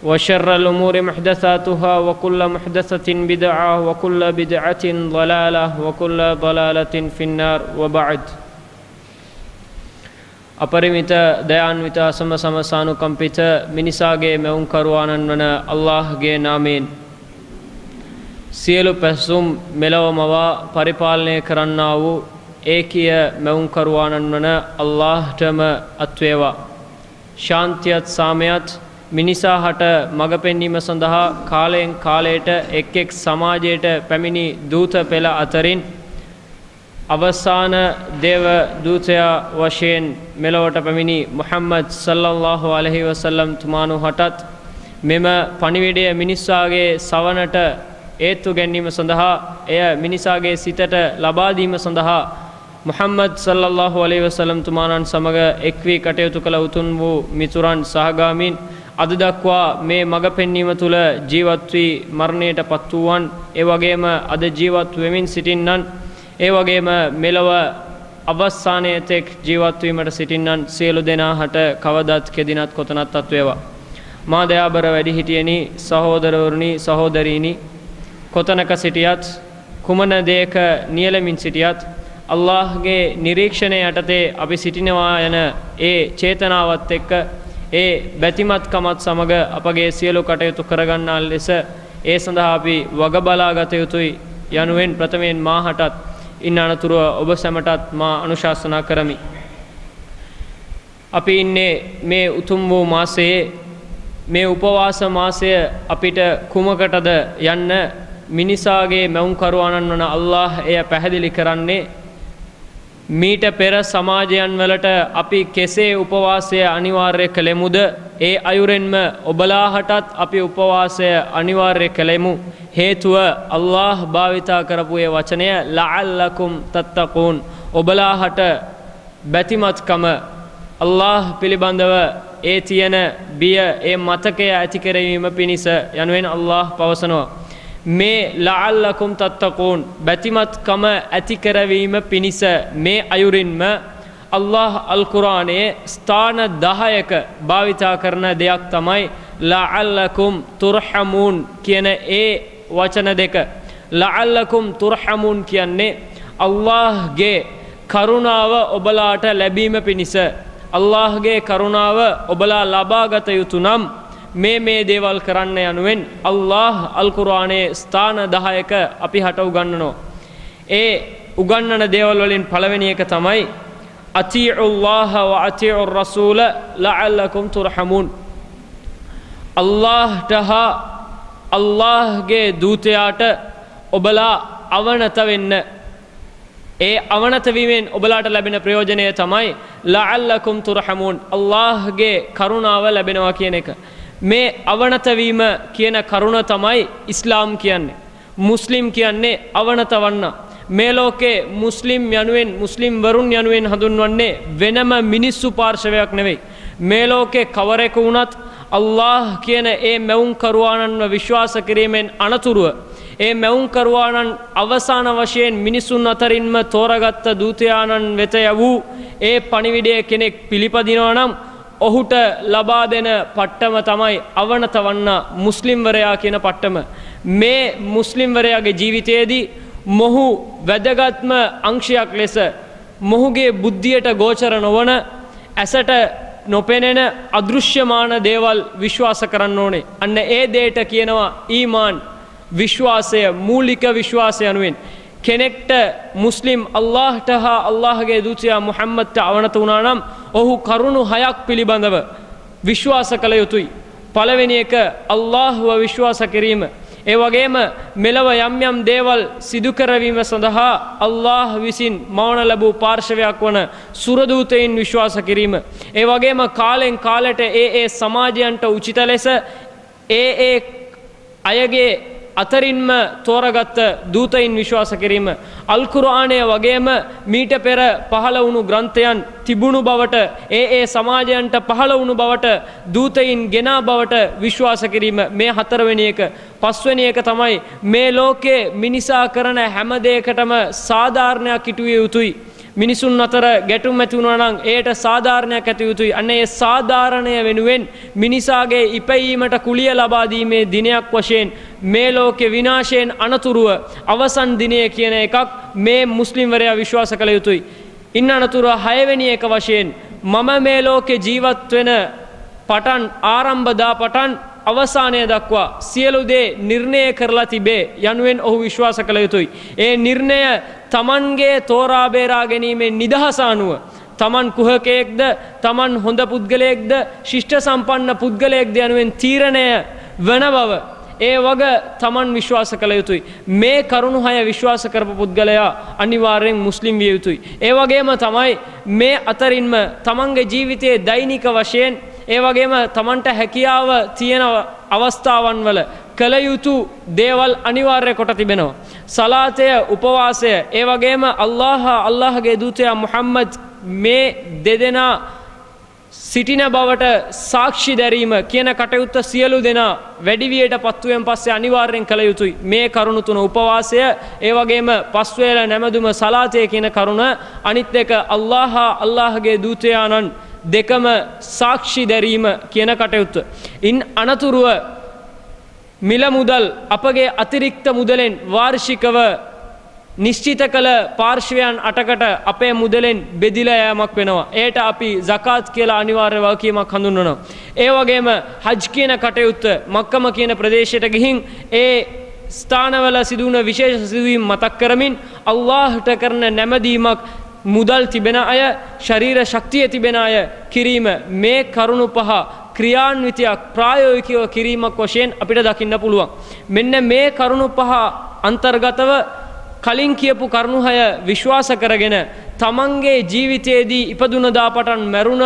وشر الأمور محدثاتها وكل محدثة بدعة وكل بدعة ضلالة وكل ضلالة في النار وبعد අපරිමිත දයාන්විත සම සමසානුකම්පිත මිනිසාගේ මෙවුන් කරවානන් වන අල්ලාහ්ගේ නාමයෙන් සියලු පැසුම් මෙලවමවා පරිපාලනය කරන්නා වූ ඒකීය මෙවුන් කරවානන් වන අල්ලාහ්ටම අත්වේවා. ශාන්තියත් සාමයත් මිනිසා හට මඟ පෙන්වීම සඳහා කාලයෙන් කාලයට එක් එක් සමාජයට පැමිණි දූත පෙළ අතරින් අවසාන දේව දූතයා වශයෙන් මෙලොවට පැමිණි මුහම්මද් සල්ලල්ලාහු අලයිහි වසල්ලම් තුමාණන් හටත් මෙම පණිවිඩය මිනිසාගේ සවනට ඒත්තු ගැනීම සඳහා එය මිනිසාගේ සිතට ලබා දීම සඳහා මුහම්මද් සල්ලල්ලාහු අලයිහි වසල්ලම් තුමාණන් සමග එක් වී කටයුතු කළ උතුම් වූ මිතුරන් සහගාමීන් අද දක්වා මේ මඟ පෙන්වීම තුළ ජීවත් වී මරණයට පත් වූවන්, ඒ වගේම අද ජීවත් වෙමින් සිටින්නන්, ඒ වගේම මෙලොව අවසානයේ තෙක් ජීවත් වීමට සිටින්නන් සියලු දෙනා හට කවදත් කෙදිනත් කොතනත් අත්වේවා. මා දයාබර වැඩිහිටියනි, සහෝදරවරුනි, සහෝදරීනි, කොතනක සිටියත් කුමන දෙයක නියැලමින් සිටියත් අල්ලාහ්ගේ නිරීක්ෂණය යටතේ අපි සිටිනවා යන ඒ චේතනාවත් එක්ක ඒ බැතිමත්කමත් සමග අපගේ සියලු කටයුතු කරගන්නා ලෙස ඒ සඳහා අපි වග බලාගත යුතුයි යනුවෙන් ප්‍රථමයෙන් මාහටත් ඉන්න අනතුරුව ඔබ සැමටත් මා අනුශාසනා කරමි. අපි ඉන්නේ මේ උතුම් වූ මාසයේ, මේ උපවාස මාසය අපිට කුමකටද යන්න මිනිසාගේ මැවුම් කරවානන් වන අල්ලාහ් එය පැහැදිලි කරන්නේ මීට පෙර සමාජයන් වලට අපි කෙසේ උපවාසය අනිවාර්ය කළෙමුද, ඒ අයුරෙන්ම ඔබලාහටත් අපි උපවාසය අනිවාර්ය කළෙමු. හේතුව අල්ලාහ් භාවිතා කරපු ඒ වචනය ලඅල්ලකුම් තත්තකූන්, ඔබලාහට බැතිමත්කම, අල්ලාහ් පිළිබඳව ඒ තියෙන බිය, ඒ මතකය ඇති කරවීම පිණිස යනුවෙන් අල්ලාහ් පවසනවා. මේ ලඅල්ලකුම් තත්තකූන් බැතිමත්කම ඇති කරවීම පිණිස මේ අයුරින්ම අල්ලාහ් අල් කුර්ආනයේ ස්ථාන 10ක භාවිතා කරන දෙයක් තමයි ලඅල්ලකුම් තුර්හමූන් කියන ඒ වචන දෙක. ලඅල්ලකුම් තුර්හමූන් කියන්නේ අල්ලාහ්ගේ කරුණාව ඔබලාට ලැබීම පිණිස, අල්ලාහ්ගේ කරුණාව ඔබලා ලබාගත යුතු නම් මේ දේවල් කරන්න යනුවෙන් අල්ලාහ් අල් කුර්ආනයේ ස්ථාන 10ක අපි හට උගන්වනවා. ඒ උගන්වන දේවල් වලින් පළවෙනි එක තමයි අතීඋල්ලාහ ව අතීඋර් රසූල ලඅල්ලකුම් තුර්හමූන්. අල්ලාහ්ට හා අල්ලාහ්ගේ දූතයාට ඔබලා අවනත වෙන්න. ඒ අවනත වීමෙන් ඔබලාට ලැබෙන ප්‍රයෝජනය තමයි ලඅල්ලකුම් තුර්හමූන්, අල්ලාහ්ගේ කරුණාව ලැබෙනවා කියන එක. මේ අවනත වීම කියන කරුණ තමයි ඉස්ලාම් කියන්නේ. මුස්ලිම් කියන්නේ අවනත වන්න. මේ ලෝකේ මුස්ලිම් යනුවෙන්, මුස්ලිම් වරුන් යනුවෙන් හඳුන්වන්නේ වෙනම මිනිස්සු පාර්ශවයක් නෙවෙයි. මේ ලෝකේ කවරෙකු වුණත් අල්ලාහ් කියන ඒ මැවුම් කරවානන්ව විශ්වාස කිරීමෙන් අනතුරුව ඒ මැවුම් කරවානන් අවසාන වශයෙන් මිනිසුන් අතරින්ම තෝරගත්ත දූතයාණන් වෙත යවූ ඒ පණිවිඩය කෙනෙක් පිළිපදිනවා නම් ඔහුට ලබා දෙන පට්ටම තමයි අවනත වන්න මුස්ලිම්වරයා කියන පට්ටම. මේ මුස්ලිම්වරයාගේ ජීවිතයේදී මොහු වැදගත්ම අංශයක් ලෙස මොහුගේ බුද්ධියට ගෝචර නොවන, ඇසට නොපෙනෙන අදෘශ්‍යමාන දේවල් විශ්වාස කරන්න ඕනේ. අන්න ඒ දේට කියනවා ඊමාන්, විශ්වාසය, මූලික විශ්වාසය යනුවෙන්. කෙනෙක්ට මුස්ලිම් අල්ලාහ්ට හා අල්ලාහ්ගේ දූතයා මුහම්මද්ට අවනත වුණා නම් ඔහු කරුණු 6ක් පිළිබඳව විශ්වාස කළ යුතුයි. පළවෙනි එක අල්ලාහ්ව විශ්වාස කිරීම. ඒ වගේම මෙලව යම් දේවල් සිදු කරවීම සඳහා අල්ලාහ් විසින් මවන ලැබූ පාර්ශවයක් වන සුරදූතයින් විශ්වාස කිරීම. ඒ වගේම කාලෙන් කාලට ඒ සමාජයන්ට උචිත ලෙස ඒ අයගේ අතරින්ම තෝරගත්ත දූතයින් විශ්වාස කිරීම. අල් කුර්ආනය වගේම මීට පෙර පහළ වුණු ග්‍රන්ථයන් තිබුණු බවට, ඒ සමාජයන්ට පහළ වුණු බවට, දූතයින් ගෙනා බවට විශ්වාස කිරීම. මේ හතරවෙනි එක. පස්වෙනි එක තමයි මේ ලෝකේ මිනිසා කරන හැම දෙයකටම සාධාරණයක් ඉටුවිය යුතුයි. මිනිසුන් අතර ගැටුම් ඇති වුණා නම් ඒට සාධාරණයක් ඇති යුතුයි. අන්න ඒ සාධාරණය වෙනුවෙන් මිනිසාගේ ඉපැයීමට කුලිය ලබා දීමේ දිනයක් වශයෙන් මේ ලෝකේ විනාශයෙන් අනතුරුව අවසන් දිනය කියන එකක් මේ මුස්ලිම්වරයා විශ්වාස කළ යුතුයි. ඉන්න අනතුරුව 6 වෙනි එක වශයෙන් මම මේ ලෝකේ ජීවත් වෙන පටන් ආරම්භ දා පටන් අවසානය දක්වා සියලු දේ නිර්ණය කරලා තිබේ යනුවෙන් ඔහු විශ්වාස කළ යුතුයි. ඒ නිර්ණය තමන්ගේ තෝරා බේරා ගැනීමේ නිදහස අනුව තමන් කුහකයෙක්ද තමන් හොඳ පුද්ගලයෙක්ද ශිෂ්ට සම්පන්න පුද්ගලයෙක්ද යනුවෙන් තීරණය වන බව ඒ වග තමන් විශ්වාස කළ යුතුයි. මේ කරුණු 6 විශ්වාස කරපු පුද්ගලයා අනිවාර්යෙන් මුස්ලිම් විය යුතුයි. ඒ වගේම තමයි මේ අතරින්ම තමන්ගේ ජීවිතයේ දෛනික වශයෙන් ඒ වගේම තමන්ට හැකියාව තියෙන අවස්ථාවන් වල කළ යුතු දේවල් අනිවාර්ය කොට තිබෙනවා. සලාතය, උපවාසය, ඒ වගේම අල්ලාහගේ දූතයා මුහම්මද් මේ දෙදෙනා සිටින බවට සාක්ෂි දැරීම කියන කටයුත්ත සියලු දෙනා වැඩිවියට පත්වුවෙන් පස්සේ අනිවාර්යෙන් කළ යුතුයි. මේ කරුණු තුන උපවාසය, ඒ වගේම පස්වේල නැමදුම සලාතය කියන කරුණ, අනිත් එක අල්ලාහගේ දූතයාණන් දෙකම සාක්ෂි දැරීම කියන කටයුත්ත. ඉන් අනතුරුව මිල මුදල් අපගේ අතිරික්ත මුදලෙන් වාර්ෂිකව නිශ්චිත කළ පාර්ශ්වයන් 8කට අපේ මුදලෙන් බෙදිලා යෑමක් වෙනවා. ඒට අපි zakat කියලා අනිවාර්ය වගකීමක් හඳුන්වනවා. ඒ වගේම හජ් කියන කටයුත්ත මක්කම කියන ප්‍රදේශයට ගිහින් ඒ ස්ථානවල සිදුවන විශේෂ සිදුවීම් මතක් කරමින් අල්ලාහට කරන නැමදීමක් මුදල් තිබෙන අය, ශරීර ශක්තිය තිබෙන අය කිරීම, මේ කරුණු පහ ක්‍රියාන්විතයක් ප්‍රායෝගිකව කිරීමක් වශයෙන් අපිට දකින්න පුළුවන්. මෙන්න මේ කරුණු පහ අන්තර්ගතව කලින් කියපු කරුණු 6 විශ්වාස කරගෙන තමන්ගේ ජීවිතයේදී ඉපදුන දාපටන් මරුණ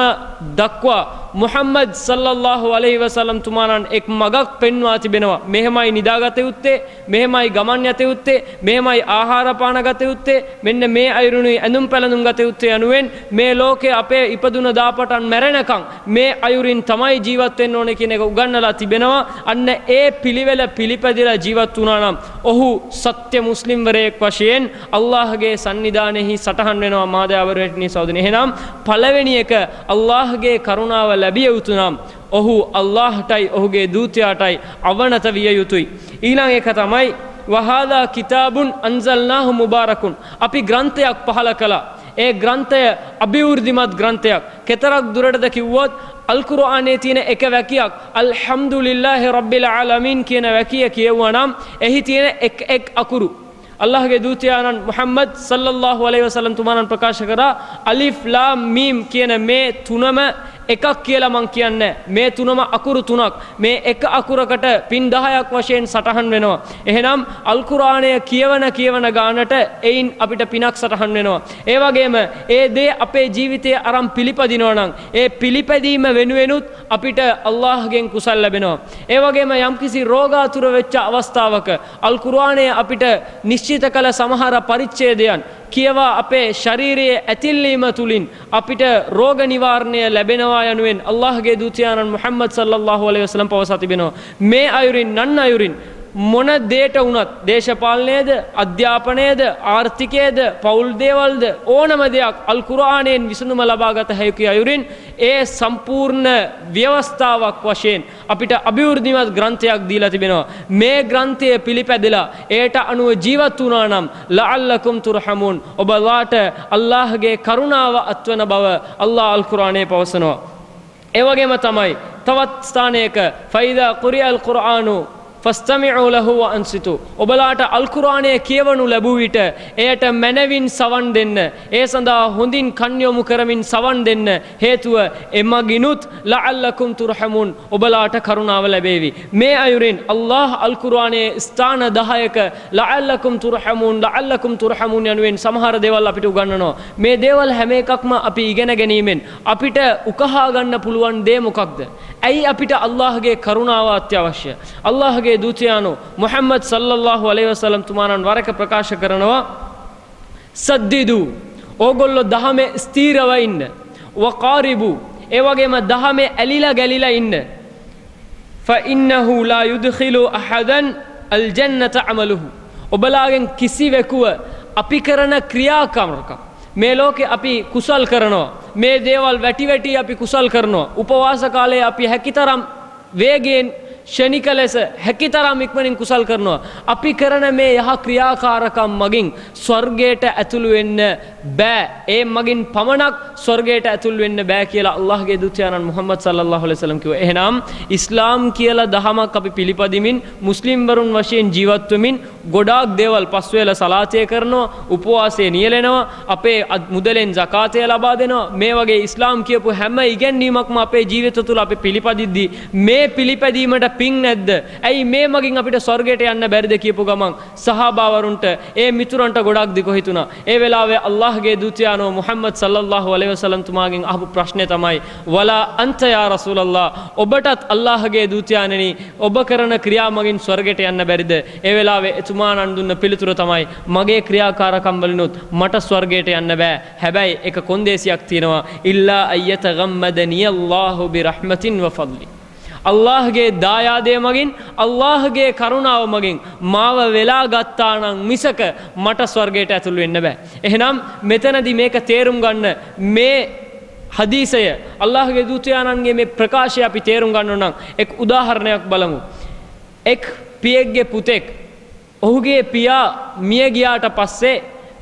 දක්වා මුහම්මද් සල්ලල්ලාහු අලයිහි වසල්ලම් තුමාණන් එක් මගක් පෙන්වා තිබෙනවා. මෙහෙමයි නිදාගත යුත්තේ, මෙහෙමයි ගමන් යත යුත්තේ, මෙහෙමයි ආහාර පාන ගත යුත්තේ, මෙන්න මේ අයුරුණුයි ඇඳුම් පැළඳුම් ගත යුත්තේ යනුවෙන් මේ ලෝකේ අපේ ඉපදුන දාපටන් මැරෙනකම් මේ අයුරින් තමයි ජීවත් වෙන්න ඕනේ කියන එක උගන්වලා තිබෙනවා. අන්න ඒ පිළිවෙල පිළිපැදලා ජීවත් වුණා නම් ඔහු සත්‍ය මුස්ලිම්වරයෙක් වශයෙන් අල්ලාහගේ සන්නිධානයෙහි සටහන් වෙනවා. මාදවරණී සහෝදරනි, එහෙනම් පළවෙනි එක අල්ලාහගේ කරුණාව ලැබිය යුතු නම් ඔහු අල්ලාහටයි ඔහුගේ දූතයාටයි අවනත විය යුතුයි. ඊළඟ එක තමයි වහාදා කිතාබුන් අන්සල්නාහු මුබාරකුන්. අපි ග්‍රන්ථයක් පහල කළා. ඒ ග්‍රන්ථය අභිවෘද්ධිමත් ග්‍රන්ථයක්. කෙතරක් දුරටද කිව්වොත් අල් කුර්ආනයේ තියෙන එක වැකියක් අල්හම්දුලිල්ලාහි රබ්බිල් ආලමීන් කියන වැකිය කියවුවා නම් එහි තියෙන එක් අකුරු අල්ලාහගේ දූතයාණන් මුහම්මද් සල්ලල්ලාහු අලයිහි වසල්ලම් තුමාණන් ප්‍රකාශ කරා අලිෆ් ලාම් මීම් කියන මේ තුනම එකක් කියලා මං කියන්නේ. මේ තුනම අකුරු තුනක්. මේ එක අකුරකට පින් 10ක් වශයෙන් සටහන් වෙනවා. එහෙනම් අල් කුර්ආනය කියවන ගානට එයින් අපිට පිනක් සටහන් වෙනවා. ඒ වගේම ඒ දේ අපේ ජීවිතයේ අරන් පිළිපදිනවා නම් ඒ පිළිපැදීම වෙනුවෙනුත් අපිට අල්ලාහගෙන් කුසල් ලැබෙනවා. ඒ වගේම යම්කිසි රෝගාතුර වෙච්ච අවස්ථාවක අල් කුර්ආනය අපිට නිශ්චිත කළ සමහර පරිච්ඡේදයන් කියවා අපේ ශරීරයේ ඇතිල්ලීම තුලින් අපිට රෝග නිවාරණය ලැබෙනවා යනුවෙන් අල්ලාහගේ දූතයාණන් මුහම්මද් සල්ලල්ලාහු අලයිහි වසල්ලම් පවසා තිබෙනවා. මේ අයුරින් නන් අයුරින් මොන දේට වුණත්, දේශපාලනයේද, අධ්‍යාපනයේද, ආර්ථිකයේද, පෞල් දේවල්ද, ඕනම දෙයක් අල් කුර්ආනයෙන් විසඳුම ලබාගත හැකි අයුරින් ඒ සම්පූර්ණ ව්‍යවස්ථාවක් වශයෙන් අපිට අභිවෘද්ධිමත් ග්‍රන්ථයක් දීලා තිබෙනවා. මේ ග්‍රන්ථය පිළිපැදලා ඒට අනුව ජීවත් වුණා නම් ලඅල්ලකුම් තුර්හමුන්, ඔබලාට අල්ලාහගේ කරුණාව අත්වන බව අල්ලාහ් අල් කුර්ආනයේ පවසනවා. ඒ වගේම තමයි තවත් ස්ථානයක ෆයිදා කුරියල් කුර්ආනු ෆස්තමිඋ ලහු වඅන්සිතු. ඔබලාට අල් කුර්ආනය කියවනු ලැබුව විට එයට මනවින් සවන් දෙන්න, ඒ සඳහා හොඳින් කන් යොමු කරමින් සවන් දෙන්න. හේතුව එමගිනුත් ලඅල්ලකුම් තුර්හමුන්, ඔබලාට කරුණාව ලැබේවි. මේ අයුරින් අල්ලාහ් අල් කුර්ආනයේ ස්ථාන 10ක ලඅල්ලකුම් තුර්හමුන් යනුවෙන් සමහර දේවල් අපිට උගන්වනවා. මේ දේවල් හැම එකක්ම අපි ඉගෙන ගැනීමෙන් අපිට උකහා ගන්න පුළුවන් දේ මොකක්ද? ඇයි අපිට අල්ලාහගේ කරුණාව අත්‍යවශ්‍ය? අල්ලාහගේ දූතයාණන් මුහම්මද් සල්ලල්ලාහු අලයිහි වසල්ලම් තුමාණන් වරක ප්‍රකාශ කරනවා සද්දිදු, ඕගොල්ලෝ දහමේ ස්ථීරව ඉන්න. වකාරිබු, ඒ වගේම දහමේ ඇලිලා ගැලිලා ඉන්න. ෆඉන්නහු ලා යුද්ඛිලු අහදන් අල් ජන්නත අමලුහු. ඔබලාගෙන් කිසිවෙකුව අපි කරන ක්‍රියාකමක මේ ලෝකේ අපි කුසල් කරනවා. මේ දේවල් වැටි වැටි අපි කුසල් කරනවා. උපවාස කාලේ අපි හැකිතරම් වේගයෙන් ෂණික ලෙස හැකිතරම් ඉක්මනින් කුසල් කරනවා. අපි කරන මේ යහ ක්‍රියාකාරකම් මගින් ස්වර්ගයට ඇතුළු වෙන්න බෑ. ඒ මගින් පමණක් ස්වර්ගයට ඇතුළු වෙන්න බෑ කියලා අල්ලාහ්ගේ දූතයාණන් මුහම්මද් සල්ලල්ලාහු අලයිහි වසල්ලම් කිව්වා. එහෙනම් ඉස්ලාම් කියලා දහමක් අපි පිළිපදිමින් මුස්ලිම් වරුන් වශයෙන් ජීවත් වෙමින් ගොඩාක් දේවල් පස් වේලා සලාතය කරනවා, උපවාසය නියැලෙනවා, අපේ මුදලෙන් සකාතය ලබා දෙනවා. මේ වගේ ඉස්ලාම් කියපු හැම ඉගැන්වීමක්ම අපේ ජීවිත තුළ අපි පිළිපදිද්දී මේ පිළිපැදීමට පිං නැද්ද? ඇයි මේ මගින් අපිට ස්වර්ගයට යන්න බැරිද කියපු ගමන් සහාබාවරුන්ට ඒ මිතුරන්ට ගොඩක් දිග හිතුණා. ඒ වෙලාවේ අල්ලාහ්ගේ දූතයාණෝ මුහම්මද් සල්ලල්ලාහු අලයිහි වසල්ලම් තුමාගෙන් අහපු ප්‍රශ්නේ තමයි වලා අන්ත යා රසූලල්ලාහ්, ඔබටත් අල්ලාහ්ගේ දූතයාණනි ඔබ කරන ක්‍රියා මගින් ස්වර්ගයට යන්න බැරිද? ඒ වෙලාවේ එතුමාණන් දුන්න පිළිතුර තමයි මගේ ක්‍රියාකාරකම් වලිනුත් මට ස්වර්ගයට යන්න බෑ. හැබැයි එක කොන්දේසියක් තියෙනවා, ඉල්ලා අයතගම්මදනි අල්ලාහු බිරහ්මතින් වෆද්ලි. අල්ලාහ්ගේ දායාදය මගින් අල්ලාහ්ගේ කරුණාව මගින් මාව වෙලා ගත්තා නම් මිසක මට ස්වර්ගයට ඇතුළු වෙන්න බෑ. එහෙනම් මෙතනදී මේක තේරුම් ගන්න, මේ හදීසය අල්ලාහ්ගේ දූතයාණන්ගේ මේ ප්‍රකාශය අපි තේරුම් ගන්න නම් එක් උදාහරණයක් බලමු. එක් පියෙක්ගේ පුතෙක්, ඔහුගේ පියා මිය ගියාට පස්සේ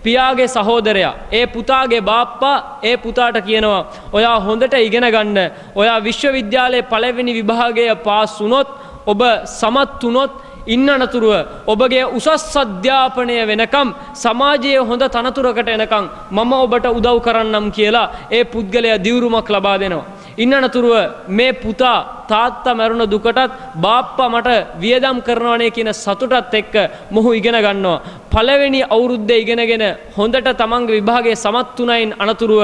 පියාගේ සහෝදරයා, ඒ පුතාගේ බාප්පා ඒ පුතාට කියනවා, ඔයා හොඳට ඉගෙන ගන්න, ඔයා විශ්වවිද්‍යාලයේ පළවෙනි විභාගය පාස් වුණොත්, ඔබ සමත් වුණොත්, ඉන්නනතුරුව ඔබගේ උසස් අධ්‍යාපනය වෙනකම් සමාජයේ හොඳ තනතුරකට එනකම් මම ඔබට උදව් කරන්නම් කියලා ඒ පුද්ගලයා දිවුරුමක් ලබා දෙනවා. ඉන්නනතුරුව මේ පුතා තාත්තා මැරුණ දුකටත් බාප්පා මට වියදම් කරනවනේ කියන සතුටත් එක්ක මොහු ඉගෙන ගන්නවා. පළවෙනි අවුරුද්දේ ඉගෙනගෙන හොඳට තමන්ගේ විභාගයේ සමත් වුණයින් අනතුරුව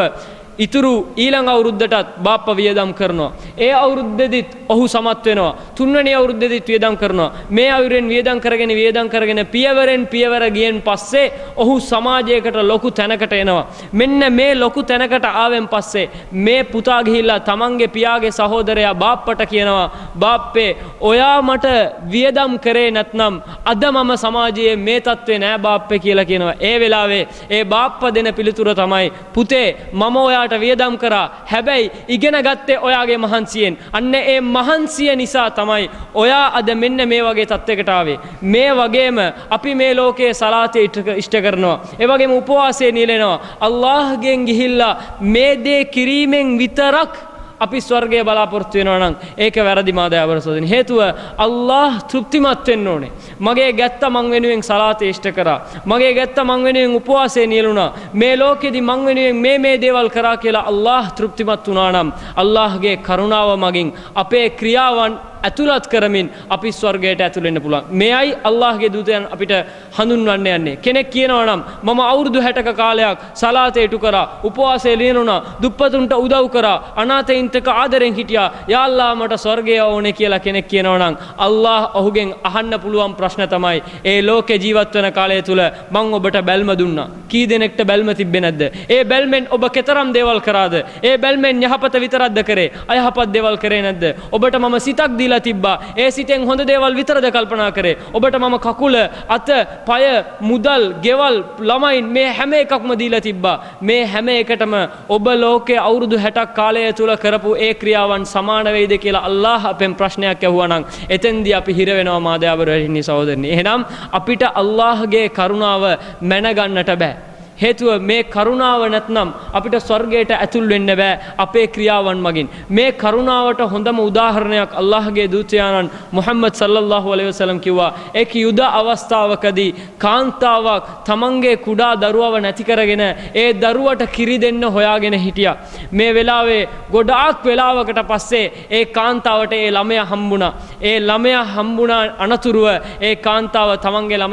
ඉතුරු ඊළඟ අවුරුද්දටත් බාප්පා වියදම් කරනවා. ඒ අවුරුද්දෙදිත් ඔහු සමත් වෙනවා. තුන්වෙනි අවුරුද්දෙදිත් වියදම් කරනවා. මේ අවුරෙන් වියදම් කරගෙන පියවරෙන් පියවර ගියන් පස්සේ ඔහු සමාජයකට ලොකු තැනකට එනවා. මෙන්න මේ ලොකු තැනකට ආවෙන් පස්සේ මේ පුතා ගිහිල්ලා තමන්ගේ පියාගේ සහෝදරයා බාප්පට කියනවා, බාප්පේ ඔයා මට වියදම් කරේ නැත්නම් අද මම සමාජයේ මේ තත්ත්වේ නෑ බාප්පේ කියලා කියනවා. ඒ වෙලාවේ ඒ බාප්පා දෙන පිළිතුර තමයි, පුතේ මම ඔයාට වියදම් කරා, හැබැයි ඉගෙන ගත්තේ ඔයාගේ මහන්සියෙන්. අන්න ඒ මහන්සිය නිසා තමයි ඔයා අද මෙන්න මේ වගේ තත්ත්වයකට ආවේ. මේ වගේම අපි මේ ලෝකයේ සලාතේ ඉෂ්ට කරනවා, ඒ වගේම උපවාසයේ නියැලෙනවා. අල්ලාහ්ගෙන් ගිහිල්ලා මේ දේ කිරීමෙන් විතරක් අපි ස්වර්ගය බලාපොරොත්තු වෙනවා නම් ඒක වැරදි මාදෑවර සෝදෙන. හේතුව අල්ලාහ් තෘප්තිමත් වෙන්න ඕනේ. මගේ ගැත්ත මං වෙනුවෙන් සලාතේ ඉෂ්ට කරා, මගේ ගැත්ත මං වෙනුවෙන් උපවාසයේ නියැලුණා, මේ ලෝකෙදි මං වෙනුවෙන් මේ දේවල් කරා කියලා අල්ලාහ් තෘප්තිමත් වුණා නම් අල්ලාහ්ගේ කරුණාව මගින් අපේ ක්‍රියාවන් ඇතුළත් කරමින් අපි ස්වර්ගයට ඇතුළු වෙන්න පුළුවන්. මෙයයි අල්ලාහ්ගේ දූතයන් අපිට හඳුන්වන්න යන්නේ. කෙනෙක් කියනවා නම් මම අවුරුදු 60ක කාලයක් සලාතේ ඉටු කරා, උපවාසයේ ලියනුණා, දුප්පතුන්ට උදව් කරා, අනාථයින්ට ආදරෙන් හිටියා, යා අල්ලාහ් මට ස්වර්ගය ඕනේ කියලා කෙනෙක් කියනවා නම් අල්ලාහ් ඔහුගෙන් අහන්න පුළුවන් ප්‍රශ්න තමයි, ඒ ලෝකේ ජීවත් වෙන කාලය තුල මං ඔබට බැල්ම දුන්නා. කී දෙනෙක්ට බැල්ම තිබ්බේ නැද්ද? ඒ බැල්මෙන් ඔබ කෙතරම් දේවල් කරාද? ඒ බැල්මෙන් යහපත විතරක්ද කරේ? අයහපත් දේවල් කරේ නැද්ද? ඔබට මම සිතක් තිබ්බා, ඒ සිතෙන් හොඳ දේවල් විතරද කල්පනා කරේ? ඔබට මම කකුල, අත, පය, මුදල්, ගෙවල්, ළමයින් මේ හැම එකක්ම දීලා තිබ්බා. මේ හැම එකටම ඔබ ලෝකයේ අවුරුදු 60ක් කාලය තුල කරපු ඒ ක්‍රියාවන් සමාන වෙයිද කියලා අල්ලාහ් අපෙන් ප්‍රශ්නයක් ඇහුවා නම් එතෙන්දී අපි හිර වෙනවා මාදෑවරණි සහෝදරනි. එහෙනම් අපිට අල්ලාහ්ගේ කරුණාව මැනගන්නට බෑ. හේතුව මේ කරුණාව නැත්නම් අපිට ස්වර්ගයට ඇතුල් වෙන්න බෑ අපේ ක්‍රියාවන් මගින්. මේ කරුණාවට හොඳම උදාහරණයක් අල්ලාහ්ගේ දූතයාණන් මුහම්මද් සල්ලල්ලාහු අලයිහි වසල්ලම් කිව්වා. එක් යුද අවස්ථාවකදී කාන්තාවක් තමන්ගේ කුඩා දරුවව නැති කරගෙන ඒ දරුවට කිරි දෙන්න හොයාගෙන හිටියා. මේ වෙලාවේ ගොඩාක් වෙලාවකට පස්සේ ඒ කාන්තාවට ඒ ළමයා හම්බුණා. ඒ ළමයා හම්බුණා අනතුරුව ඒ කාන්තාව තමන්ගේ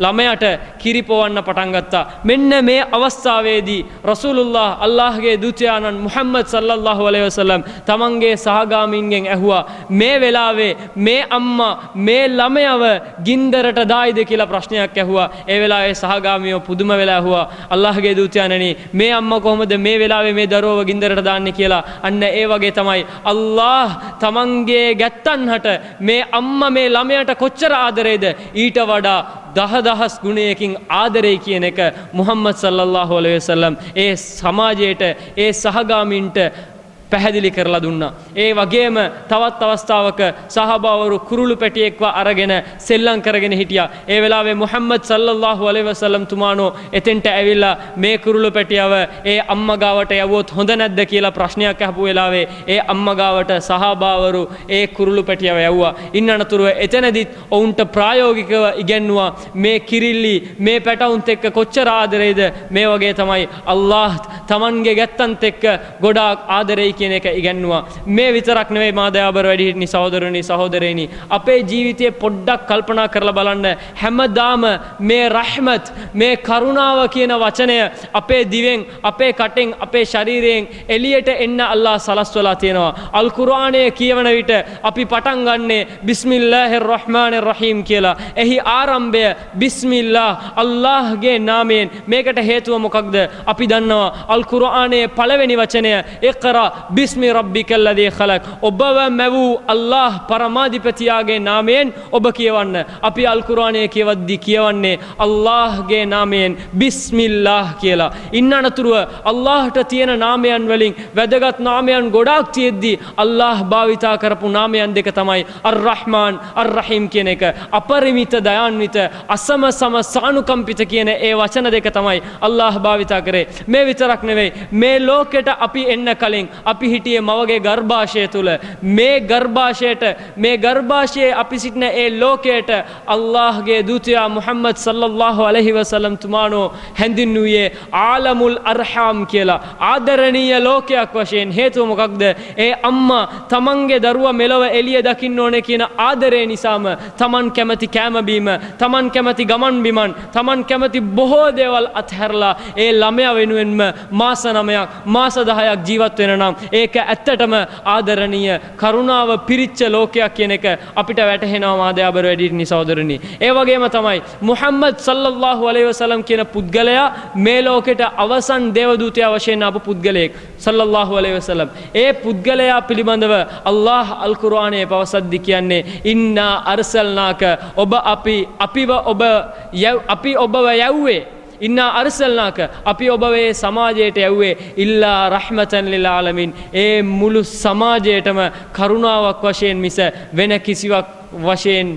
ළමයට කිරි පොවන්න පටන් ගත්තා. මෙන්න මේ අවස්ථාවේදී රසූලුල්ලාහ් අල්ලාහ්ගේ දූතයාණන් මුහම්මද් සල්ලල්ලාහු අලයිහි වසල්ලම් තමන්ගේ සහගාමීන්ගෙන් ඇහුවා, මේ වෙලාවේ මේ අම්මා මේ ළමයව ගින්දරට දායිද කියලා ප්‍රශ්නයක් ඇහුවා. ඒ වෙලාවේ සහගාමියෝ පුදුම වෙලා ඇහුවා, අල්ලාහ්ගේ දූතයාණනි මේ අම්මා කොහොමද මේ වෙලාවේ මේ දරුවව ගින්දරට දාන්නේ කියලා. අන්න ඒ වගේ තමයි අල්ලාහ් තමන්ගේ ගැත්තන්හට මේ අම්මා මේ ළමයට කොච්චර ආදරේද ඊට වඩා 10,000 ගුණයකින් ආදරේ කියන එක මුහම්මද් මුහම්මද් සල්ලල්ලාහු අලයිහි වසල්ලම් ඒ සමාජයට ඒ සහගාමීන්ට පැහැදිලි කරලා දුන්නා. ඒ වගේම තවත් අවස්ථාවක සහාබාවරු කුරුළු පැටියෙක්ව අරගෙන සෙල්ලම් කරගෙන හිටියා. ඒ වෙලාවේ මුහම්මද් සල්ලල්ලාහු අලයිහි වසල්ලම් තුමානෝ එතෙන්ට ඇවිල්ලා මේ කුරුළු පැටියව ඒ අම්මා ගාවට යවුවොත් හොඳ නැද්ද කියලා ප්‍රශ්නයක් අහපු වෙලාවේ ඒ අම්මා ගාවට සහාබාවරු ඒ කුරුළු පැටියව යවුවා. ඉන්නනතුරුව එතනදිත් ඔවුන්ට ප්‍රායෝගිකව ඉගැන්නුවා මේ කිරිල්ලි මේ පැටවුන්ත් එක්ක කොච්චර ආදරේද, මේ වගේ තමයි අල්ලාහ් තමන්ගේ ගැත්තන්ත් එක්ක ගොඩාක් ආදරේ කියන එක ඉගැන්නුවා. මේ විතරක් නෙවෙයි මා දයාබර වැඩිහිටිනි සහෝදරනි සහෝදරයනි, අපේ ජීවිතයේ පොඩ්ඩක් කල්පනා කරලා බලන්න. හැමදාම මේ රහමත් මේ කරුණාව කියන වචනය අපේ දිවෙන් අපේ කටෙන් අපේ ශරීරයෙන් එළියට එන්න අල්ලාහ් සලස්වලා තියෙනවා. අල් කුර්ආනයේ කියවන විට අපි පටන් ගන්නේ බිස්මිල්ලාහිර් රහ්මානිර් රහීම් කියලා. එහි ආරම්භය බිස්මිල්ලාහ් අල්ලාහ්ගේ නාමයෙන්. මේකට හේතුව මොකක්ද? අපි දන්නවා අල් කුර්ආනයේ පළවෙනි වචනය ඉක්රා බිස්මි රබ්බිකල් ලදී ඛලක්. ඔබව මැවූ අල්ලාහ් පරමාධිපතියාගේ නාමයෙන් ඔබ කියවන්න. අපි අල් කුර්ආනයේ කියවද්දී කියවන්නේ අල්ලාහ්ගේ නාමයෙන් බිස්මිල්ලාහ් කියලා. ඉන්නනතුරුව අල්ලාහ්ට තියෙන නාමයන් වලින් වැදගත් නාමයන් ගොඩාක් තියෙද්දී අල්ලාහ් භාවිතා කරපු නාමයන් දෙක තමයි අර් රහ්මාන් අර් රහීම් කියන එක. අපරිමිත දයාන්විත අසම සම සානුකම්පිත කියන ඒ වචන දෙක තමයි අල්ලාහ් භාවිතා කරේ. මේ විතරක් නෙවෙයි, මේ ලෝකෙට අපි එන්න කලින් අපි හිටියේ මවගේ ගර්භාෂය තුල. මේ ගර්භාෂයේ අපි සිටින ඒ ලෝකයට අල්ලාහ්ගේ දූතයා මුහම්මද් සල්ලල්ලාහු අලයිහි වසල්ලම් තුමානෝ හැඳින්වුවේ ආලමුල් අර්හාම් කියලා, ආදරණීය ලෝකයක් වශයෙන්. හේතුව මොකක්ද? ඒ අම්මා තමන්ගේ දරුවා මෙලව එළිය දකින්න ඕනේ කියන ආදරය නිසාම තමන් කැමති කෑම බීම, තමන් කැමති ගමන් බිමන්, තමන් කැමති බොහෝ දේවල් අත්හැරලා ඒ ළමයා වෙනුවෙන්ම මාස 9ක් මාස 10ක් ජීවත් වෙන නම් ඒක ඇත්තටම ආදරණීය කරුණාව පිරිච්ච ලෝකයක් කියන එක අපිට වැටහෙනවා මා දයාබර වැඩිහිටිනි සහෝදරනි. ඒ වගේම තමයි මුහම්මද් සල්ලල්ලාහු අලයිහි වසල්ලම් කියන පුද්ගලයා මේ ලෝකෙට අවසන් දේවදූතයා වශයෙන් ආපු පුද්ගලයෙක් සල්ලල්ලාහු අලයිහි වසල්ලම්. ඒ පුද්ගලයා පිළිබඳව අල්ලාහ් අල් කුර්ආනයේ පවසද්දී කියන්නේ ඉන්නා අර්සල්නාක, අපි ඔබව යව්වේ ඉන්නා අර්සල්නාක, අපි ඔබවේ සමාජයට යව්වේ ඉල්ලා රහ්මතන් ලිල් ආලමීන්, ඒ මුළු සමාජයටම කරුණාවක් වශයෙන් මිස වෙන කිසිවක් වශයෙන්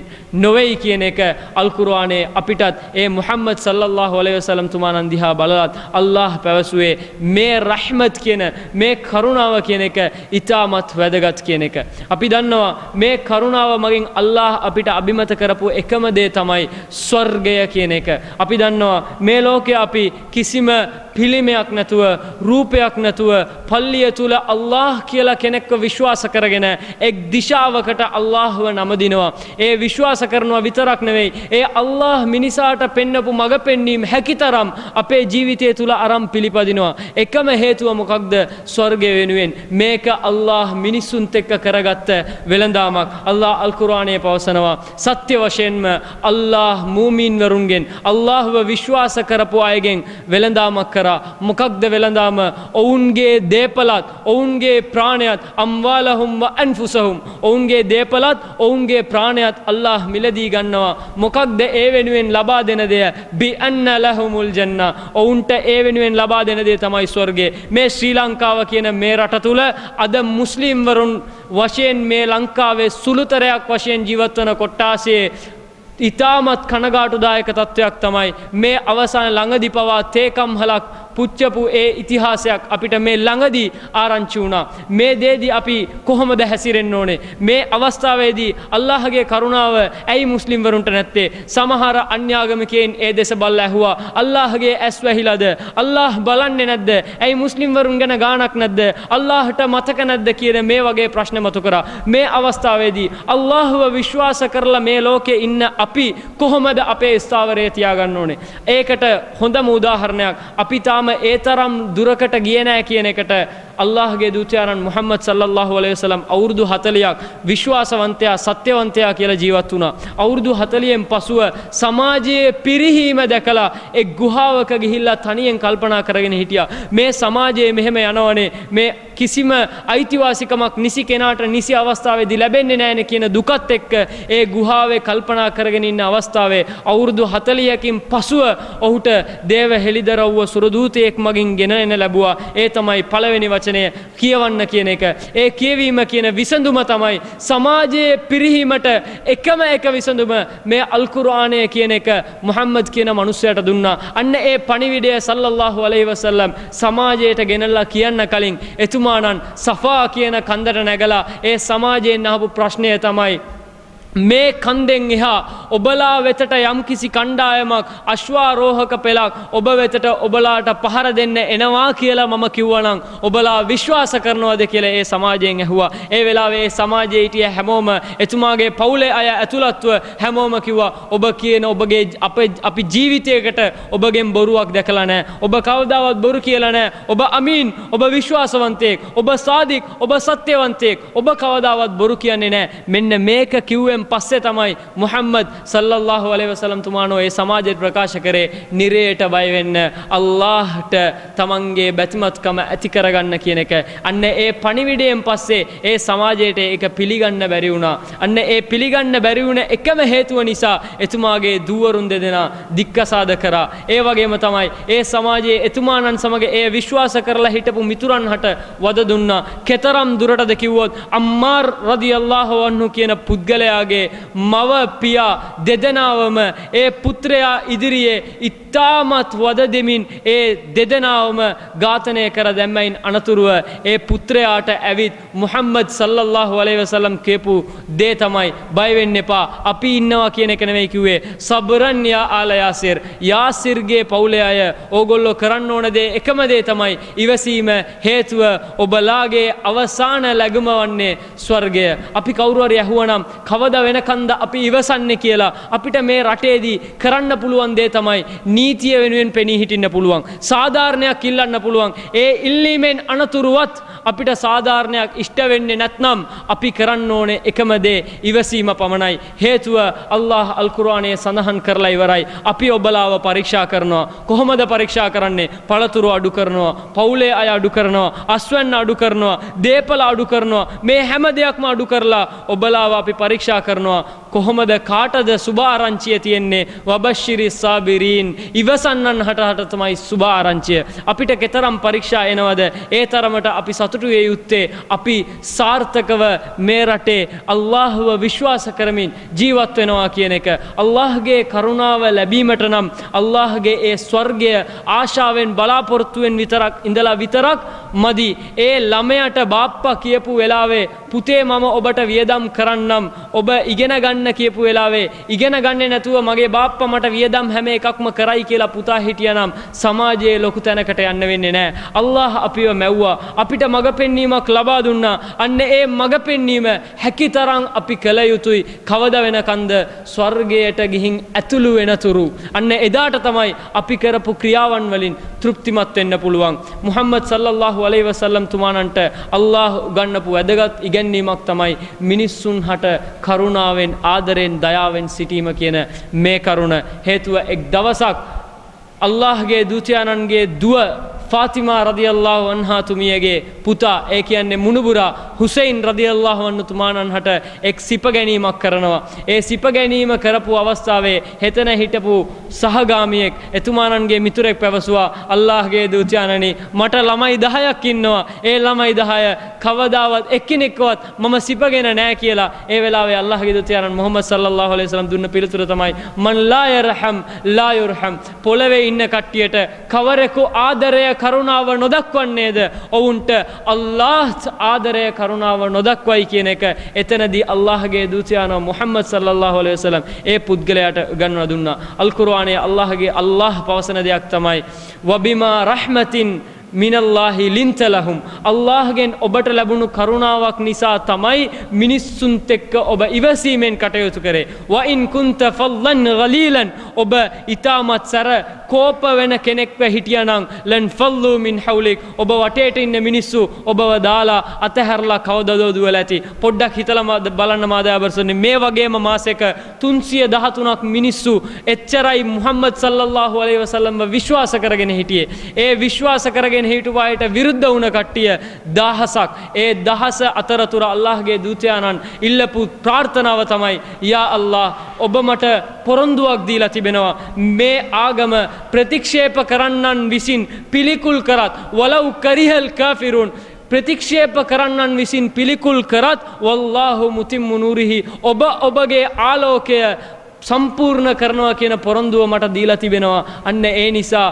නොවේයි කියන එක අල් කුර්ආනයේ අපිටත් ඒ මුහම්මද් සල්ලල්ලාහු අලයිහි වසල්ලම් තුමාණන් දිහා බලලත් අල්ලාහ් පැවසුවේ මේ රහ්මත් කියන මේ කරුණාව කියන එක ඊටමත් වැදගත් කියන එක. අපි දන්නවා මේ කරුණාව මගින් අල්ලාහ් අපිට අභිමත කරපු එකම දේ තමයි ස්වර්ගය කියන එක. අපි දන්නවා මේ ලෝකේ අපි කිසිම පිළිමයක් නැතුව රූපයක් නැතුව පල්ලිය තුල අල්ලාහ් කියලා කෙනෙක්ව විශ්වාස කරගෙන එක් දිශාවකට අල්ලාහ්ව නමදිනවා. ඒ විශ්වාස කරනවා විතරක් නෙවෙයි, ඒ අල්ලාහ් මිනිසාට පෙන්නපු මඟ පෙන්වීම හැකිතරම් අපේ ජීවිතය තුල අරන් පිළිපදිනවා. එකම හේතුව මොකක්ද? ස්වර්ගය වෙනුවෙන්. මේක අල්ලාහ් මිනිසුන්ට එක්ක කරගත්ත වෙළඳාමක්. අල්ලාහ් අල් කුර්ආනයේ පවසනවා සත්‍ය වශයෙන්ම අල්ලාහ් මූමින් වරුන්ගෙන් අල්ලාහ්ව විශ්වාස කරපු අයගෙන් වෙළඳාමක් කරා. මොකක්ද වෙළඳාම? ඔවුන්ගේ දේපලත් ඔවුන්ගේ ප්‍රාණයත් අම්වාලහුම් ව අන්ෆුසහුම්, ඔවුන්ගේ දේපලත් ඔවුන්ගේ ප්‍රාණයත් අල්ලාහ් මිලදී ගන්නවා. මොකක්ද ඒ වෙනුවෙන් ලබා දෙන දෙය? බි අන්න ලහුමුල් ජන්නා, ඔවුන්ට ඒ වෙනුවෙන් ලබා දෙන දේ තමයි ස්වර්ගය. මේ ශ්‍රී ලංකාව කියන මේ රට තුල අද මුස්ලිම් වරුන් වශයෙන් මේ ලංකාවේ සුළුතරයක් වශයෙන් ජීවත් වන කොට්ටාසයේ ඉතාමත් කනගාටුදායක තත්වයක් තමයි මේ අවසාන ළඟදී පවා තේකම්හලක් පුච්චපු ඒ ඉතිහාසයක් අපිට මේ ළඟදී ආරංචි වුණා. මේ දේදී අපි කොහොමද හැසිරෙන්න ඕනේ? මේ අවස්ථාවේදී අල්ලාහගේ කරුණාව ඇයි මුස්ලිම් වරුන්ට නැත්තේ? සමහර අන්‍යාගමිකයන් ඒ දෙස බලලා ඇහුවා අල්ලාහගේ ඇස් වැහිලාද? අල්ලාහ් බලන්නේ නැද්ද? ඇයි මුස්ලිම් වරුන් ගැන ගාණක් නැද්ද? අල්ලාහට මතක නැද්ද කියන මේ වගේ ප්‍රශ්න මතු කරා. මේ අවස්ථාවේදී අල්ලාහ්ව විශ්වාස කරලා මේ ලෝකේ ඉන්න අපි කොහොමද අපේ ස්ථාවරය තියාගන්න ඕනේ? ඒකට හොඳම උදාහරණයක් අපි තාම ඒ තරම් දුරකට ගියේ නැහැ කියන එකට අල්ලාහ්ගේ දූතයාණන් මුහම්මද් සල්ලල්ලාහු අලයිහි වසල්ලම් අවුරුදු 40ක් විශ්වාසවන්තයා සත්‍යවන්තයා කියලා ජීවත් වුණා. අවුරුදු 40න් පසුව සමාජයේ පිරිහීම දැකලා එක් ගුහාවක ගිහිල්ලා තනියෙන් කල්පනා කරගෙන හිටියා. මේ සමාජයේ මෙහෙම යනවනේ, මේ කිසිම අයිතිවාසිකමක් නිසි කෙනාට නිසි අවස්ථාවේදී ලැබෙන්නේ නැහැනේ කියන දුකත් එක්ක ඒ ගුහාවේ කල්පනා කරගෙන ඉන්න අවස්ථාවේ අවුරුදු 40කින් පසුව ඔහුට දේව හෙළිදරව්ව සුරදූතයෙක් මගින් ගෙන එන ලැබුවා. ඒ තමයි පළවෙනි වචනය කියවන්න කියන එක. ඒ කියවීම කියන විසඳුම තමයි සමාජයේ පිරිහීමට එකම එක විසඳුම මේ අල් කුර්ආනය කියන එක මුහම්මද් කියන මිනිසයාට දුන්නා. අන්න ඒ පණිවිඩය සල්ලල්ලාහු අලයිහි වසල්ලම් සමාජයට ගෙනල්ලා කියන්න කලින් එතුමාණන් සෆා කියන කන්දට නැගලා ඒ සමාජයෙන් අහපු ප්‍රශ්නය තමයි මේ කන්දෙන් එහා ඔබලා වෙතට යම්කිසි කණ්ඩායමක් අශ්වාරෝහක පෙළක් ඔබ වෙතට ඔබලාට පහර දෙන්න එනවා කියලා මම කිව්වනම් ඔබලා විශ්වාස කරනවද කියලා ඒ සමාජයෙන් ඇහුවා. ඒ වෙලාවේ ඒ සමාජයේ හිටිය හැමෝම එතුමාගේ පවුලේ අය ඇතුළත්ව හැමෝම කිව්වා ඔබ කියන ඔබගේ අපි ජීවිතයකට ඔබගෙන් බොරුවක් දැකලා නැහැ. ඔබ කවදාවත් බොරු කියලා නැහැ. ඔබ අමීන්, ඔබ විශ්වාසවන්තයෙක්, ඔබ සාදික්, ඔබ සත්‍යවන්තයෙක්, ඔබ කවදාවත් බොරු කියන්නේ නැහැ. මෙන්න මේක කිව්වෙ පස්සේ තමයි මුහම්මද් සල්ලල්ලාහු අලයිහි වසල්ලම් තුමානෝ ඒ සමාජයට ප්‍රකාශ කරේ නිරයට බය වෙන්න, අල්ලාහ්ට තමන්ගේ බැතිමත්කම ඇති කරගන්න කියන එක. අන්න ඒ පණිවිඩයෙන් පස්සේ ඒ සමාජයට ඒක පිළිගන්න බැරි වුණා. අන්න ඒ පිළිගන්න බැරි වුණ එකම හේතුව නිසා එතුමාගේ දූවරුන් දෙදෙනා දික්කසාද කරා. ඒ වගේම තමයි ඒ සමාජයේ එතුමාණන් සමග ඒ විශ්වාස කරලා හිටපු මිතුරන් හට වද දුන්නා. කෙතරම් දුරටද කිව්වොත් අම්මාර් රදියල්ලාහු අන්හු කියන පුද්ගලයාගේ මව පියා දෙදෙනාවම ඒ පුත්‍රයා ඉදිරියේ ඉතාමත් වද දෙමින් ඒ දෙදෙනාවම ඝාතනය කර දැම්මයින් අනතුරුව ඒ පුත්‍රයාට ඇවිත් මුහම්මද් සල්ලල්ලාහු අලයිහි වසල්ලම් කියපු දේ තමයි බය වෙන්න එපා, අපි ඉන්නවා කියන එක නෙවෙයි කිව්වේ. සබරන් යා ආල යාසිර්, යාසිර්ගේ පවුලේ අය ඕගොල්ලෝ කරන්න ඕන දේ එකම දේ තමයි ඉවසීම. හේතුව ඔබලාගේ අවසාන ලැබුම වන්නේ ස්වර්ගය. අපි කවුරු හරි ඇහුවනම් කවදා වෙනකන්ද අපි ඉවසන්නේ කියලා අපිට මේ රටේදී කරන්න පුළුවන් දේ තමයි නීතිය වෙනුවෙන් පෙනී හිටින්න පුළුවන්, සාධාරණයක් ඉල්ලන්න පුළුවන්. ඒ ඉල්ලීමෙන් අනතුරුවත් අපිට සාධාරණයක් ඉෂ්ට වෙන්නේ නැත්නම් අපි කරන්න ඕනේ එකම දේ ඉවසීම පමණයි. හේතුව අල්ලාහ් අල් කුර්ආනයේ සඳහන් කරලා ඉවරයි. අපි ඔබලාව පරීක්ෂා කරනවා. කොහොමද පරීක්ෂා කරන්නේ? පළතුරු අඩු කරනවා, පවුලේ අය අඩු කරනවා, අස්වැන්න අඩු කරනවා, දේපල අඩු කරනවා. මේ හැම දෙයක්ම අඩු කරලා ඔබලාව අපි පරීක්ෂා කරනවා. කොහොමද කාටද සුබ ආරංචිය තියෙන්නේ? වබෂිරි සාබිරීන්, ඉවසන්නන් හට තමයි සුබ ආරංචිය. අපිට කෙතරම් පරීක්ෂා එනවද? ඒ තරමට අපි සතුටු වේ යුත්තේ අපි සාර්ථකව මේ රටේ අල්ලාහ්ව විශ්වාස කරමින් ජීවත් වෙනවා කියන එක. අල්ලාහ්ගේ කරුණාව ලැබීමට නම් අල්ලාහ්ගේ ඒ ස්වර්ගය ආශාවෙන් බලාපොරොත්තුවෙන් විතරක් ඉඳලා විතරක් මදි. ඒ ළමයට බාප්පා කියපු වෙලාවේ පුතේ මම ඔබට වියදම් කරන්නම්, ඔබ ඉගෙන ගන්න කියපු වෙලාවේ ඉගෙන ගන්නේ නැතුව මගේ බාප්පා මට වියදම් හැම එකක්ම කරයි කියලා පුතා හිටියනම් සමාජයේ ලොකු තැනකට යන්න වෙන්නේ නැහැ. අල්ලාහ් අපිව මැව්වා, අපිට මඟ පෙන්වීමක් ලබා දුන්නා. අන්න ඒ මඟ පෙන්වීම හැකිතරම් අපි කළ යුතුයි. කවද වෙනකන්ද? ස්වර්ගයට ගිහින් ඇතුළු වෙනතුරු. අන්න එදාට තමයි අපි කරපු ක්‍රියාවන් වලින් තෘප්තිමත් වෙන්න පුළුවන්. මුහම්මද් සල්ලල්ලාහු අලයිහි වසල්ලම් තුමාණන්ට අල්ලාහ් උගන්වපු වැදගත් ඉගැන්වීමක් තමයි මිනිස්සුන් හට කරුණාවෙන්, ආදරෙන්, දයාවෙන් සිටීම කියන මේ කරුණ. හේතුව එක් දවසක් අල්ලාහ්ගේ දූතයාණන්ගේ දුව ෆාතිමා රදියල්ලාහු අන්හා තුමියගේ පුතා, ඒ කියන්නේ මුණුබුරා හුසයින් රදියල්ලාහු අන්හු තුමාණන් හට එක් සිප ගැනීමක් කරනවා. ඒ සිප ගැනීම කරපු අවස්ථාවේ හෙතන හිටපු සහගාමියෙක් එතුමාණන්ගේ මිතුරෙක් පැවසුවා, අල්ලාහ්ගේ දූතයාණනි මට ළමයි 10ක් ඉන්නවා. ඒ ළමයි 10 කවදාවත් එක්කෙනෙක්වත් මම සිපගෙන නැහැ කියලා. ඒ වෙලාවේ අල්ලාහ්ගේ දූතයාණන් මුහම්මද් සල්ලල්ලාහු අලයිහි වසල්ලම් දුන්න පිළිතුර තමයි මන් ලා යර්හම් ලා යුර්හම්. පොළවේ ඉන්න කට්ටියට කවරෙකු ආදරය කරුණාව නොදක්වන්නේද ඔවුන්ට අල්ලාහ් ආදරය කරුණාව නොදක්වයි කියන එක එතනදී අල්ලාහ්ගේ දූතයාණන් මුහම්මද් සල්ලල්ලාහු අලයිහි වසල්ලම් ඒ පුද්ගලයාට උගන්වලා දුන්නා. අල් කුර්ආනයේ අල්ලාහ් පවසන දෙයක් තමයි වබිමා රහ්මතින් මිනල්ලාහි ලින්ත ලහුම්. අල්ලාහ්ගෙන් ඔබට ලැබුණු කරුණාවක් නිසා තමයි මිනිස්සුන්ට එක්ක ඔබ ඉවසීමෙන් කටයුතු කරේ. වයින් කුන්ත ෆල්ලන් ගලීලන්, ඔබ ඊටමත් සර කෝප වෙන කෙනෙක්ව හිටියානම් ලන් ෆල්ලු මින් හවුලික් ඔබ වටේට ඉන්න මිනිස්සු ඔබව දාලා අතහැරලා කවදද දුවලා ඇති. පොඩ්ඩක් හිතලා බලන්න මාදාබර්සනේ මේ වගේම මාසෙක 313ක් මිනිස්සු එච්චරයි මුහම්මද් සල්ලල්ලාහු අලයිහි වසල්ලම්ව විශ්වාස කරගෙන හිටියේ. ඒ විශ්වාස කරගෙන හිටපු අයට විරුද්ධ වුණ කට්ටිය දහසක්. ඒ දහස අතරතුර අල්ලාහ්ගේ දූතයාණන් ඉල්ලපු ප්‍රාර්ථනාව තමයි යා අල්ලාහ් ඔබ මට පොරොන්දුවක් දීලා තිබෙනවා මේ ආගම ප්‍රතික්ෂේප කරන්නන් විසින් පිළිකුල් කරත් වලව් කරිහල් කාෆිරුන් ප්‍රතික්ෂේප කරන්නන් විසින් පිළිකුල් කරත් වල්ලාහු මුතිම්මු නූරිහි ඔබ ඔබගේ ආලෝකය සම්පූර්ණ කරනවා කියන පොරොන්දුව මට දීලා තිබෙනවා. අන්න ඒ නිසා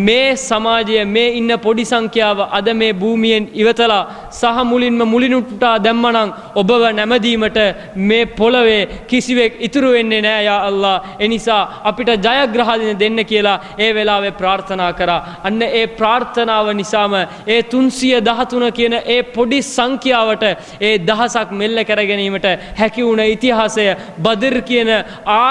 මේ සමාජය මේ ඉන්න පොඩි සංඛ්‍යාව අද මේ භූමියෙන් ඉවතලා සහ මුලින්ම මුලිනුට්ටා දැම්මනම් ඔබව නැමදීමට මේ පොළවේ කිසිවෙක් ඉතුරු වෙන්නේ නෑ යා අල්ලාහ්. ඒ නිසා අපිට ජයග්‍රහණය දෙන්න කියලා ඒ වෙලාවේ ප්‍රාර්ථනා කරා. අන්න ඒ ප්‍රාර්ථනාව නිසාම ඒ 313 කියන ඒ පොඩි සංඛ්‍යාවට ඒ දහසක් මෙල්ල කර ගැනීමට හැකි වුණ ඉතිහාසය බදර් කියන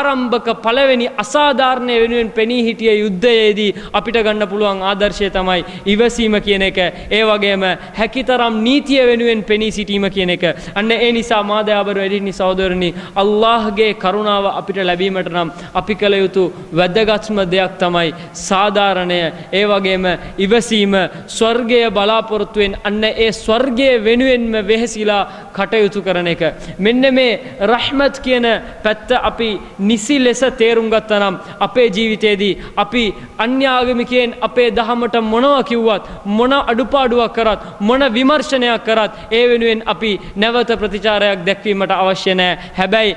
ආරම්භක පළවෙනි අසාධාරණය වෙනුවෙන් පෙනී හිටිය යුද්ධයේදී අපිට ගන්න පුළුවන් ආදර්ශය තමයි ඉවසීම කියන එක. ඒ වගේම හැකිතරම් නීතිය වෙනුවෙන් පෙනී සිටීම කියන එක. අන්න ඒ නිසා මාදයාබර වැඩිහිටි සහෝදරනි අල්ලාහ්ගේ කරුණාව අපිට ලැබීමට නම් අපි කළ යුතු වැදගත්ම දෙයක් තමයි සාධාරණය. ඒ වගේම ඉවසීම ස්වර්ගය බලාපොරොත්තුවෙන් අන්න ඒ ස්වර්ගය වෙනුවෙන්ම වෙහෙසිලා කටයුතු කරන එක. මෙන්න මේ රහ්මත් කියන පැත්ත අපි නිසි ලෙස තේරුම් ගත්තා නම් අපේ ජීවිතයේදී අපි අන්‍ය ආගමිකයන් අපේ දහමට මොනවා කිව්වත් මොන අඩුපාඩුවක් කරත් මොන විමර්ශනයක් කරත් ඒ වෙනුවෙන් අපි නැවත ප්‍රතිචාරයක් දැක්වීමට අවශ්‍ය නැහැ. හැබැයි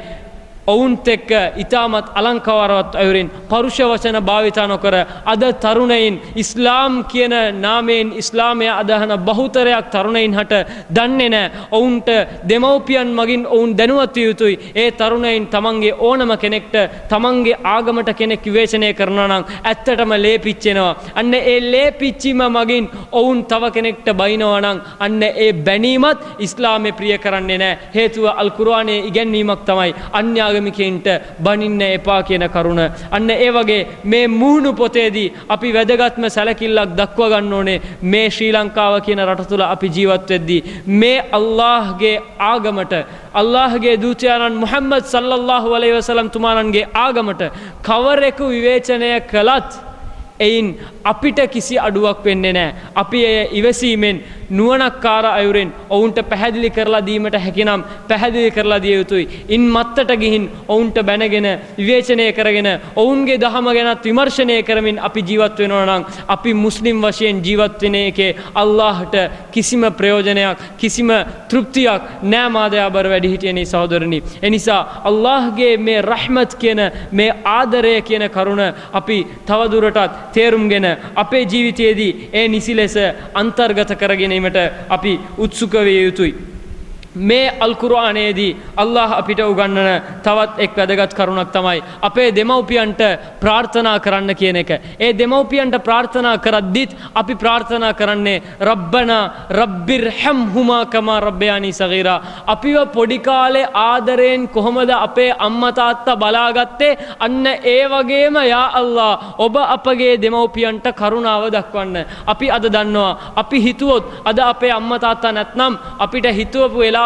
ඔවුන්ත් එක්ක ඉතාමත් අලංකාරවත් අයුරින් පරුෂ වචන භාවිතා නොකර අද තරුණයින් ඉස්ලාම් කියන නාමයෙන් ඉස්ලාමය අදහන බහුතරයක් තරුණයින් හට දන්නේ නැහැ. ඔවුන්ට දෙමව්පියන් මගින් ඔවුන් දැනුවත් විය යුතුයි. ඒ තරුණයින් තමන්ගේ ඕනම කෙනෙක්ට තමන්ගේ ආගමට කෙනෙක් විවේචනය කරනවා නම් ඇත්තටම ලේපිච්චෙනවා. අන්න ඒ ලේපිච්චීම මගින් ඔවුන් තව කෙනෙක්ට බයිනවා නම් අන්න ඒ බැනීමත් ඉස්ලාමේ ප්‍රිය කරන්නේ නැහැ. හේතුව අල් කුර්ආනයේ ඉගැන්වීමක් තමයි අන්‍ය ආගමිකයින්ට බනින්න එපා කියන කරුණ. අන්න ඒ වගේ මේ මුහුණු පොතේදී අපි වැදගත්ම සැලකිල්ලක් දක්වා ගන්න ඕනේ මේ ශ්‍රී ලංකාව කියන රට තුල අපි ජීවත් වෙද්දී මේ අල්ලාහ්ගේ ආගමට අල්ලාහ්ගේ දූතයාණන් මුහම්මද් සල්ලල්ලාහු අලයිහි වසල්ලම් තුමාණන්ගේ ආගමට කවරෙකු විවේචනය කළත් එයින් අපිට කිසි අඩුවක් වෙන්නේ නැහැ. අපි එය ඉවසීමෙන් නුවණක්කාර අයුරෙන් ඔවුන්ට පැහැදිලි කරලා දීමට හැකිනම් පැහැදිලි කරලා දිය යුතුයි. ඉන් මත්තට ගිහින් ඔවුන්ට බැනගෙන විවේචනය කරගෙන ඔවුන්ගේ දහම ගැනත් විමර්ශනය කරමින් අපි ජීවත් වෙනවා නම් අපි මුස්ලිම් වශයෙන් ජීවත් වෙන එකේ අල්ලාහට කිසිම ප්‍රයෝජනයක් කිසිම තෘප්තියක් නෑ මාදයාබර වැඩිහිටියනි සහෝදරනි. එනිසා අල්ලාහ්ගේ මේ රහ්මත් කියන මේ ආදරය කියන කරුණ අපි තවදුරටත් තේරුම්ගෙන අපේ ජීවිතයේදී ඒ නිසි ලෙස අන්තර්ගත කරගෙන අපි උත්සුක විය යුතුයි. මේ අල් කුර්ආනයේදී අල්ලාහ් අපිට උගන්වන තවත් එක් වැදගත් කරුණක් තමයි අපේ දෙමව්පියන්ට ප්‍රාර්ථනා කරන්න කියන එක. ඒ දෙමව්පියන්ට ප්‍රාර්ථනා කරද්දිත් අපි ප්‍රාර්ථනා කරන්නේ රබ්බනා රබ්බිර්හම්හුමා කමා රබ්බයානි සගීරා. අපිව පොඩි කාලේ ආදරයෙන් කොහොමද අපේ අම්මා තාත්තා බලාගත්තේ අන්න ඒ වගේම යා අල්ලාහ් ඔබ අපගේ දෙමව්පියන්ට කරුණාව දක්වන්න. අපි අද දන්නවා අපි හිතුවොත් අද අපේ අම්මා තාත්තා නැත්නම් අපිට හිතුවපු වෙලාව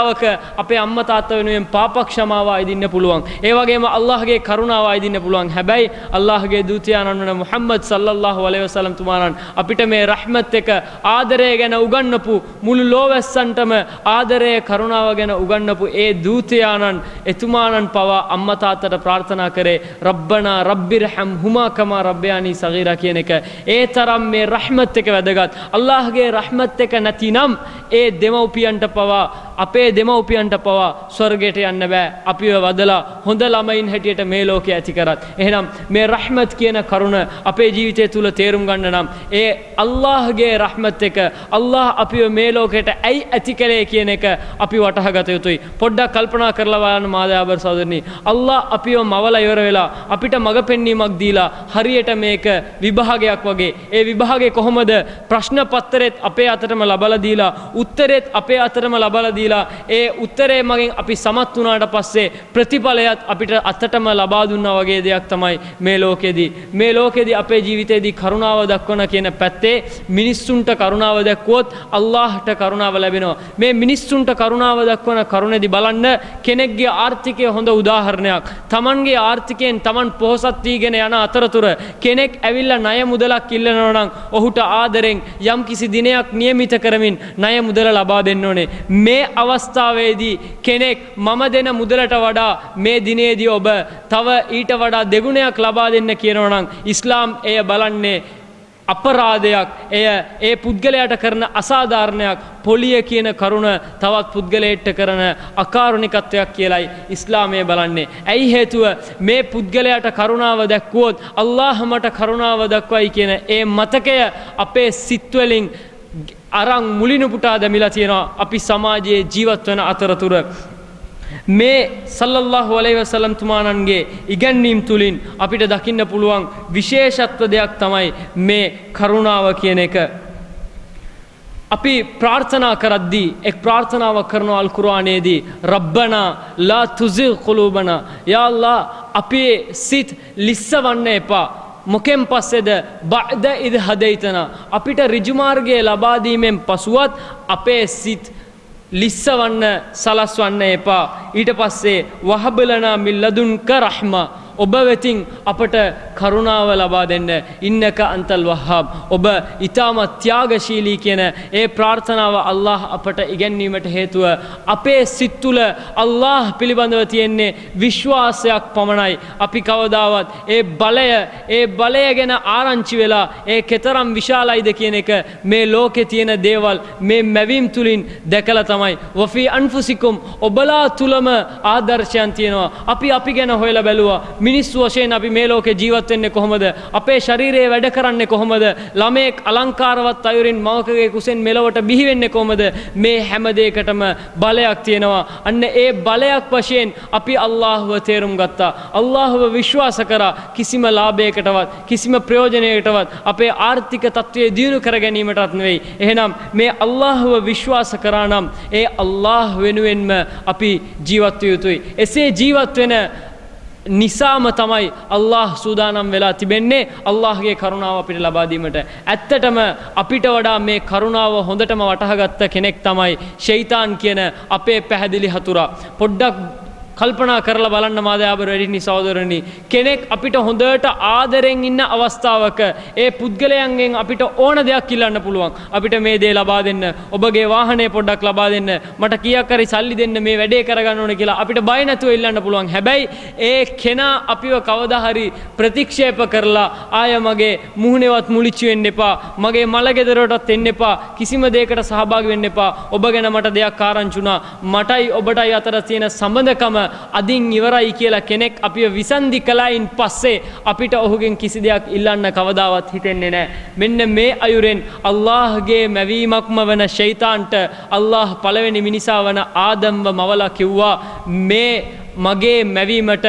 අපේ අම්මා තාත්තා වෙනුවෙන් පාප ක්ෂමාව අයදින්න පුළුවන්. ඒ වගේම අල්ලාහ්ගේ කරුණාව අයදින්න පුළුවන්. හැබැයි අල්ලාහ්ගේ දූතයාණන් වන මුහම්මද් සල්ලල්ලාහු අලයිහි වසල්ලම් තුමාණන් අපිට මේ රහ්මත් එක ආදරය ගැන උගන්වපු මුළු ලෝවැස්සන්ටම ආදරය කරුණාව ගැන උගන්වපු ඒ දූතයාණන් එතුමාණන් පවා අම්මා තාත්තට ප්‍රාර්ථනා කරේ රබ්බනා රබ්බිර්හම්හුමා කමා රබ්බයානි සගීරා කියන එක. ඒ තරම් මේ රහ්මත් එක වැදගත්. අල්ලාහ්ගේ රහ්මත් එක නැතිනම් ඒ දෙමව්පියන්ට පවා අපේ දෙමව්පියන්ට පවා ස්වර්ගයට යන්න බෑ. අපිව වදලා හොඳ ළමයින් හැටියට මේ ලෝකේ ඇති කරත්. එහෙනම් මේ රහ්මත් කියන කරුණ අපේ ජීවිතය තුල තේරුම් ගන්න නම් ඒ අල්ලාහ්ගේ රහ්මත් එක අල්ලාහ් අපිව මේ ලෝකයට ඇයි ඇති කළේ කියන එක අපි වටහා ගත යුතුයි. පොඩ්ඩක් කල්පනා කරලා බලන්න මාදයාබර සහෝදරනි. අල්ලාහ් අපිව මවලා ඉවර වෙලා අපිට මඟ පෙන්වීමක් දීලා හරියට මේක විභාගයක් වගේ. ඒ විභාගේ කොහොමද ප්‍රශ්න පත්‍රෙත් අපේ අතටම ලබලා දීලා උත්තරෙත් අපේ අතටම ලබලා දීලා කියලා ඒ උත්තරේ මගෙන් අපි සමත් වුණාට පස්සේ ප්‍රතිඵලයත් අපිට අතටම ලබා දුන්නා වගේ දෙයක් තමයි මේ ලෝකෙදී අපේ ජීවිතේදී කරුණාව දක්වන කියන පැත්තේ මිනිස්සුන්ට කරුණාව දැක්වුවොත් අල්ලාහට කරුණාව ලැබෙනවා. මේ මිනිස්සුන්ට කරුණාව දක්වන කරුණේදී බලන්න කෙනෙක්ගේ ආර්ථිකය හොඳ උදාහරණයක්. Tamanගේ ආර්ථිකයෙන් Taman පොහොසත් වීගෙන යන අතරතුර කෙනෙක් ඇවිල්ලා ණය මුදලක් ඉල්ලනවා නම් ඔහුට ආදරෙන් යම් කිසි දිනයක් නියමිත කරමින් ණය මුදල ලබා දෙන්න ඕනේ. මේ අවස්ථාවේදී කෙනෙක් මම දෙන මුදලට වඩා මේ දිනේදී ඔබ තව ඊට වඩා දෙගුණයක් ලබා දෙන්න කියනවා නම් ඉස්ලාම් එය බලන්නේ අපරාධයක්. ඒ පුද්ගලයාට කරන අසාධාරණයක්. පොලිය කියන කරුණ තවත් පුද්ගලයෙක්ට කරන අකාරුණිකත්වයක් කියලායි ඉස්ලාමය බලන්නේ. ඇයි හේතුව මේ පුද්ගලයාට කරුණාව දැක්වුවොත් අල්ලාහ මට කරුණාව දක්වයි කියන ඒ මතකය අපේ සිත් වලින් අරන් මුලිනු පුටා දැමිලා තියෙනවා. අපි සමාජයේ ජීවත් වෙන අතරතුර මේ සල්ලල්ලාහු අලයිහි වසල්ලම් තුමාණන්ගේ ඉගැන්වීම් තුලින් අපිට දකින්න පුළුවන් විශේෂත්ව දෙයක් තමයි මේ කරුණාව කියන එක. අපි ප්‍රාර්ථනා කරද්දී එක් ප්‍රාර්ථනාවක් කරනවා අල් කුර්ආනයේදී රබ්බනා ලා තුසිග් කුලූබනා යා අල්ලාහ් අපේ සිත් ලිස්සවන්න එපා. මොකෙන් පස්සේද බඅද ඉද් හදයිතනා අපිට ඍජු මාර්ගය ලබා දීමෙන් පසුවත් අපේ සිත් ලිස්සවන්න සලස්වන්න එපා. ඊට පස්සේ වහබලනා මින් ලදුන්ක රහ්මා ඔබ වෙතින් අපට කරුණාව ලබා දෙන්න. ඉන්නක අන්තල් වහාබ් ඔබ ඊටම ත්‍යාගශීලී කියන ඒ ප්‍රාර්ථනාව අල්ලාහ් අපට ඉගැන්වීමට හේතුව අපේ සිත් තුළ අල්ලාහ් පිළිබඳව තියෙන්නේ විශ්වාසයක් පමණයි. අපි කවදාවත් ඒ බලය ගැන ආරංචි වෙලා ඒ කෙතරම් විශාලයිද කියන එක මේ ලෝකේ තියෙන දේවල් මේ මැවීම් තුලින් දැකලා තමයි. වෆී අන්ෆුසිකුම් ඔබලා තුලම ආදර්ශයන් තියෙනවා. අපි ගැන හොයලා බැලුවා. මිනිස්සු වශයෙන් අපි මේ ලෝකේ ජීවත් වෙන්නේ කොහොමද? අපේ ශරීරයේ වැඩ කරන්නේ කොහොමද? ළමෙක් අලංකාරවත් අයුරින් මවකගේ කුසෙන් මෙලවට බිහි වෙන්නේ කොහොමද? මේ හැම දෙයකටම බලයක් තියෙනවා. අන්න ඒ බලයක් වශයෙන් අපි අල්ලාහ්ව තේරුම් ගත්තා. අල්ලාහ්ව විශ්වාස කරා. කිසිම ලාභයකටවත් කිසිම ප්‍රයෝජනයකටවත් අපේ ආර්ථික තත්ත්වය දියුණු කර ගැනීමටත් නෙවෙයි. එහෙනම් මේ අල්ලාහ්ව විශ්වාස කරා නම් ඒ අල්ලාහ් වෙනුවෙන්ම අපි ජීවත් විය යුතුයි. එසේ ජීවත් වෙන නිසාම තමයි අල්ලාහ් සූදානම් වෙලා තිබෙන්නේ අල්ලාහ්ගේ කරුණාව අපිට ලබා දීමට. ඇත්තටම අපිට වඩා මේ කරුණාව හොඳටම වටහාගත්ත කෙනෙක් තමයි ෂයිතාන් කියන අපේ පැහැදිලි හතුරා. පොඩ්ඩක් කල්පනා කරලා බලන්න මාදයාබර වැඩිනි සහෝදරනි. කෙනෙක් අපිට හොඳට ආදරෙන් ඉන්න අවස්ථාවක ඒ පුද්ගලයන්ගෙන් අපිට ඕන දෙයක් ඉල්ලන්න පුළුවන්. අපිට මේ දේ ලබා දෙන්න, ඔබගේ වාහනය පොඩ්ඩක් ලබා දෙන්න, මට කීයක් හරි සල්ලි දෙන්න, මේ වැඩේ කරගන්න ඕනේ කියලා අපිට බය නැතුව ඉල්ලන්න පුළුවන්. හැබැයි ඒ කෙනා අපිව කවදා හරි ප්‍රතික්ෂේප කරලා ආය මගේ මුහුණේවත් මුලිච්ච වෙන්න එපා, මගේ මල ගෙදරටත් එන්න එපා, කිසිම දෙයකට සහභාගී වෙන්න එපා, ඔබ ගැන මට දෙයක් ආරංචි වුණා, මටයි ඔබටයි අතර තියෙන සම්බන්ධකම අදින් ඉවරයි කියලා කෙනෙක් අපිව විසන්දි කළයින් පස්සේ අපිට ඔහුගෙන් කිසි දෙයක් ඉල්ලන්න කවදාවත් හිතෙන්නේ නැහැ. මෙන්න මේ අයුරෙන් අල්ලාහ්ගේ මැවීමක්ම වන ෂයිතාන්ට අල්ලාහ් පළවෙනි මිනිසා වන ආදම්ව මවලා කිව්වා මේ මගේ මැවීමට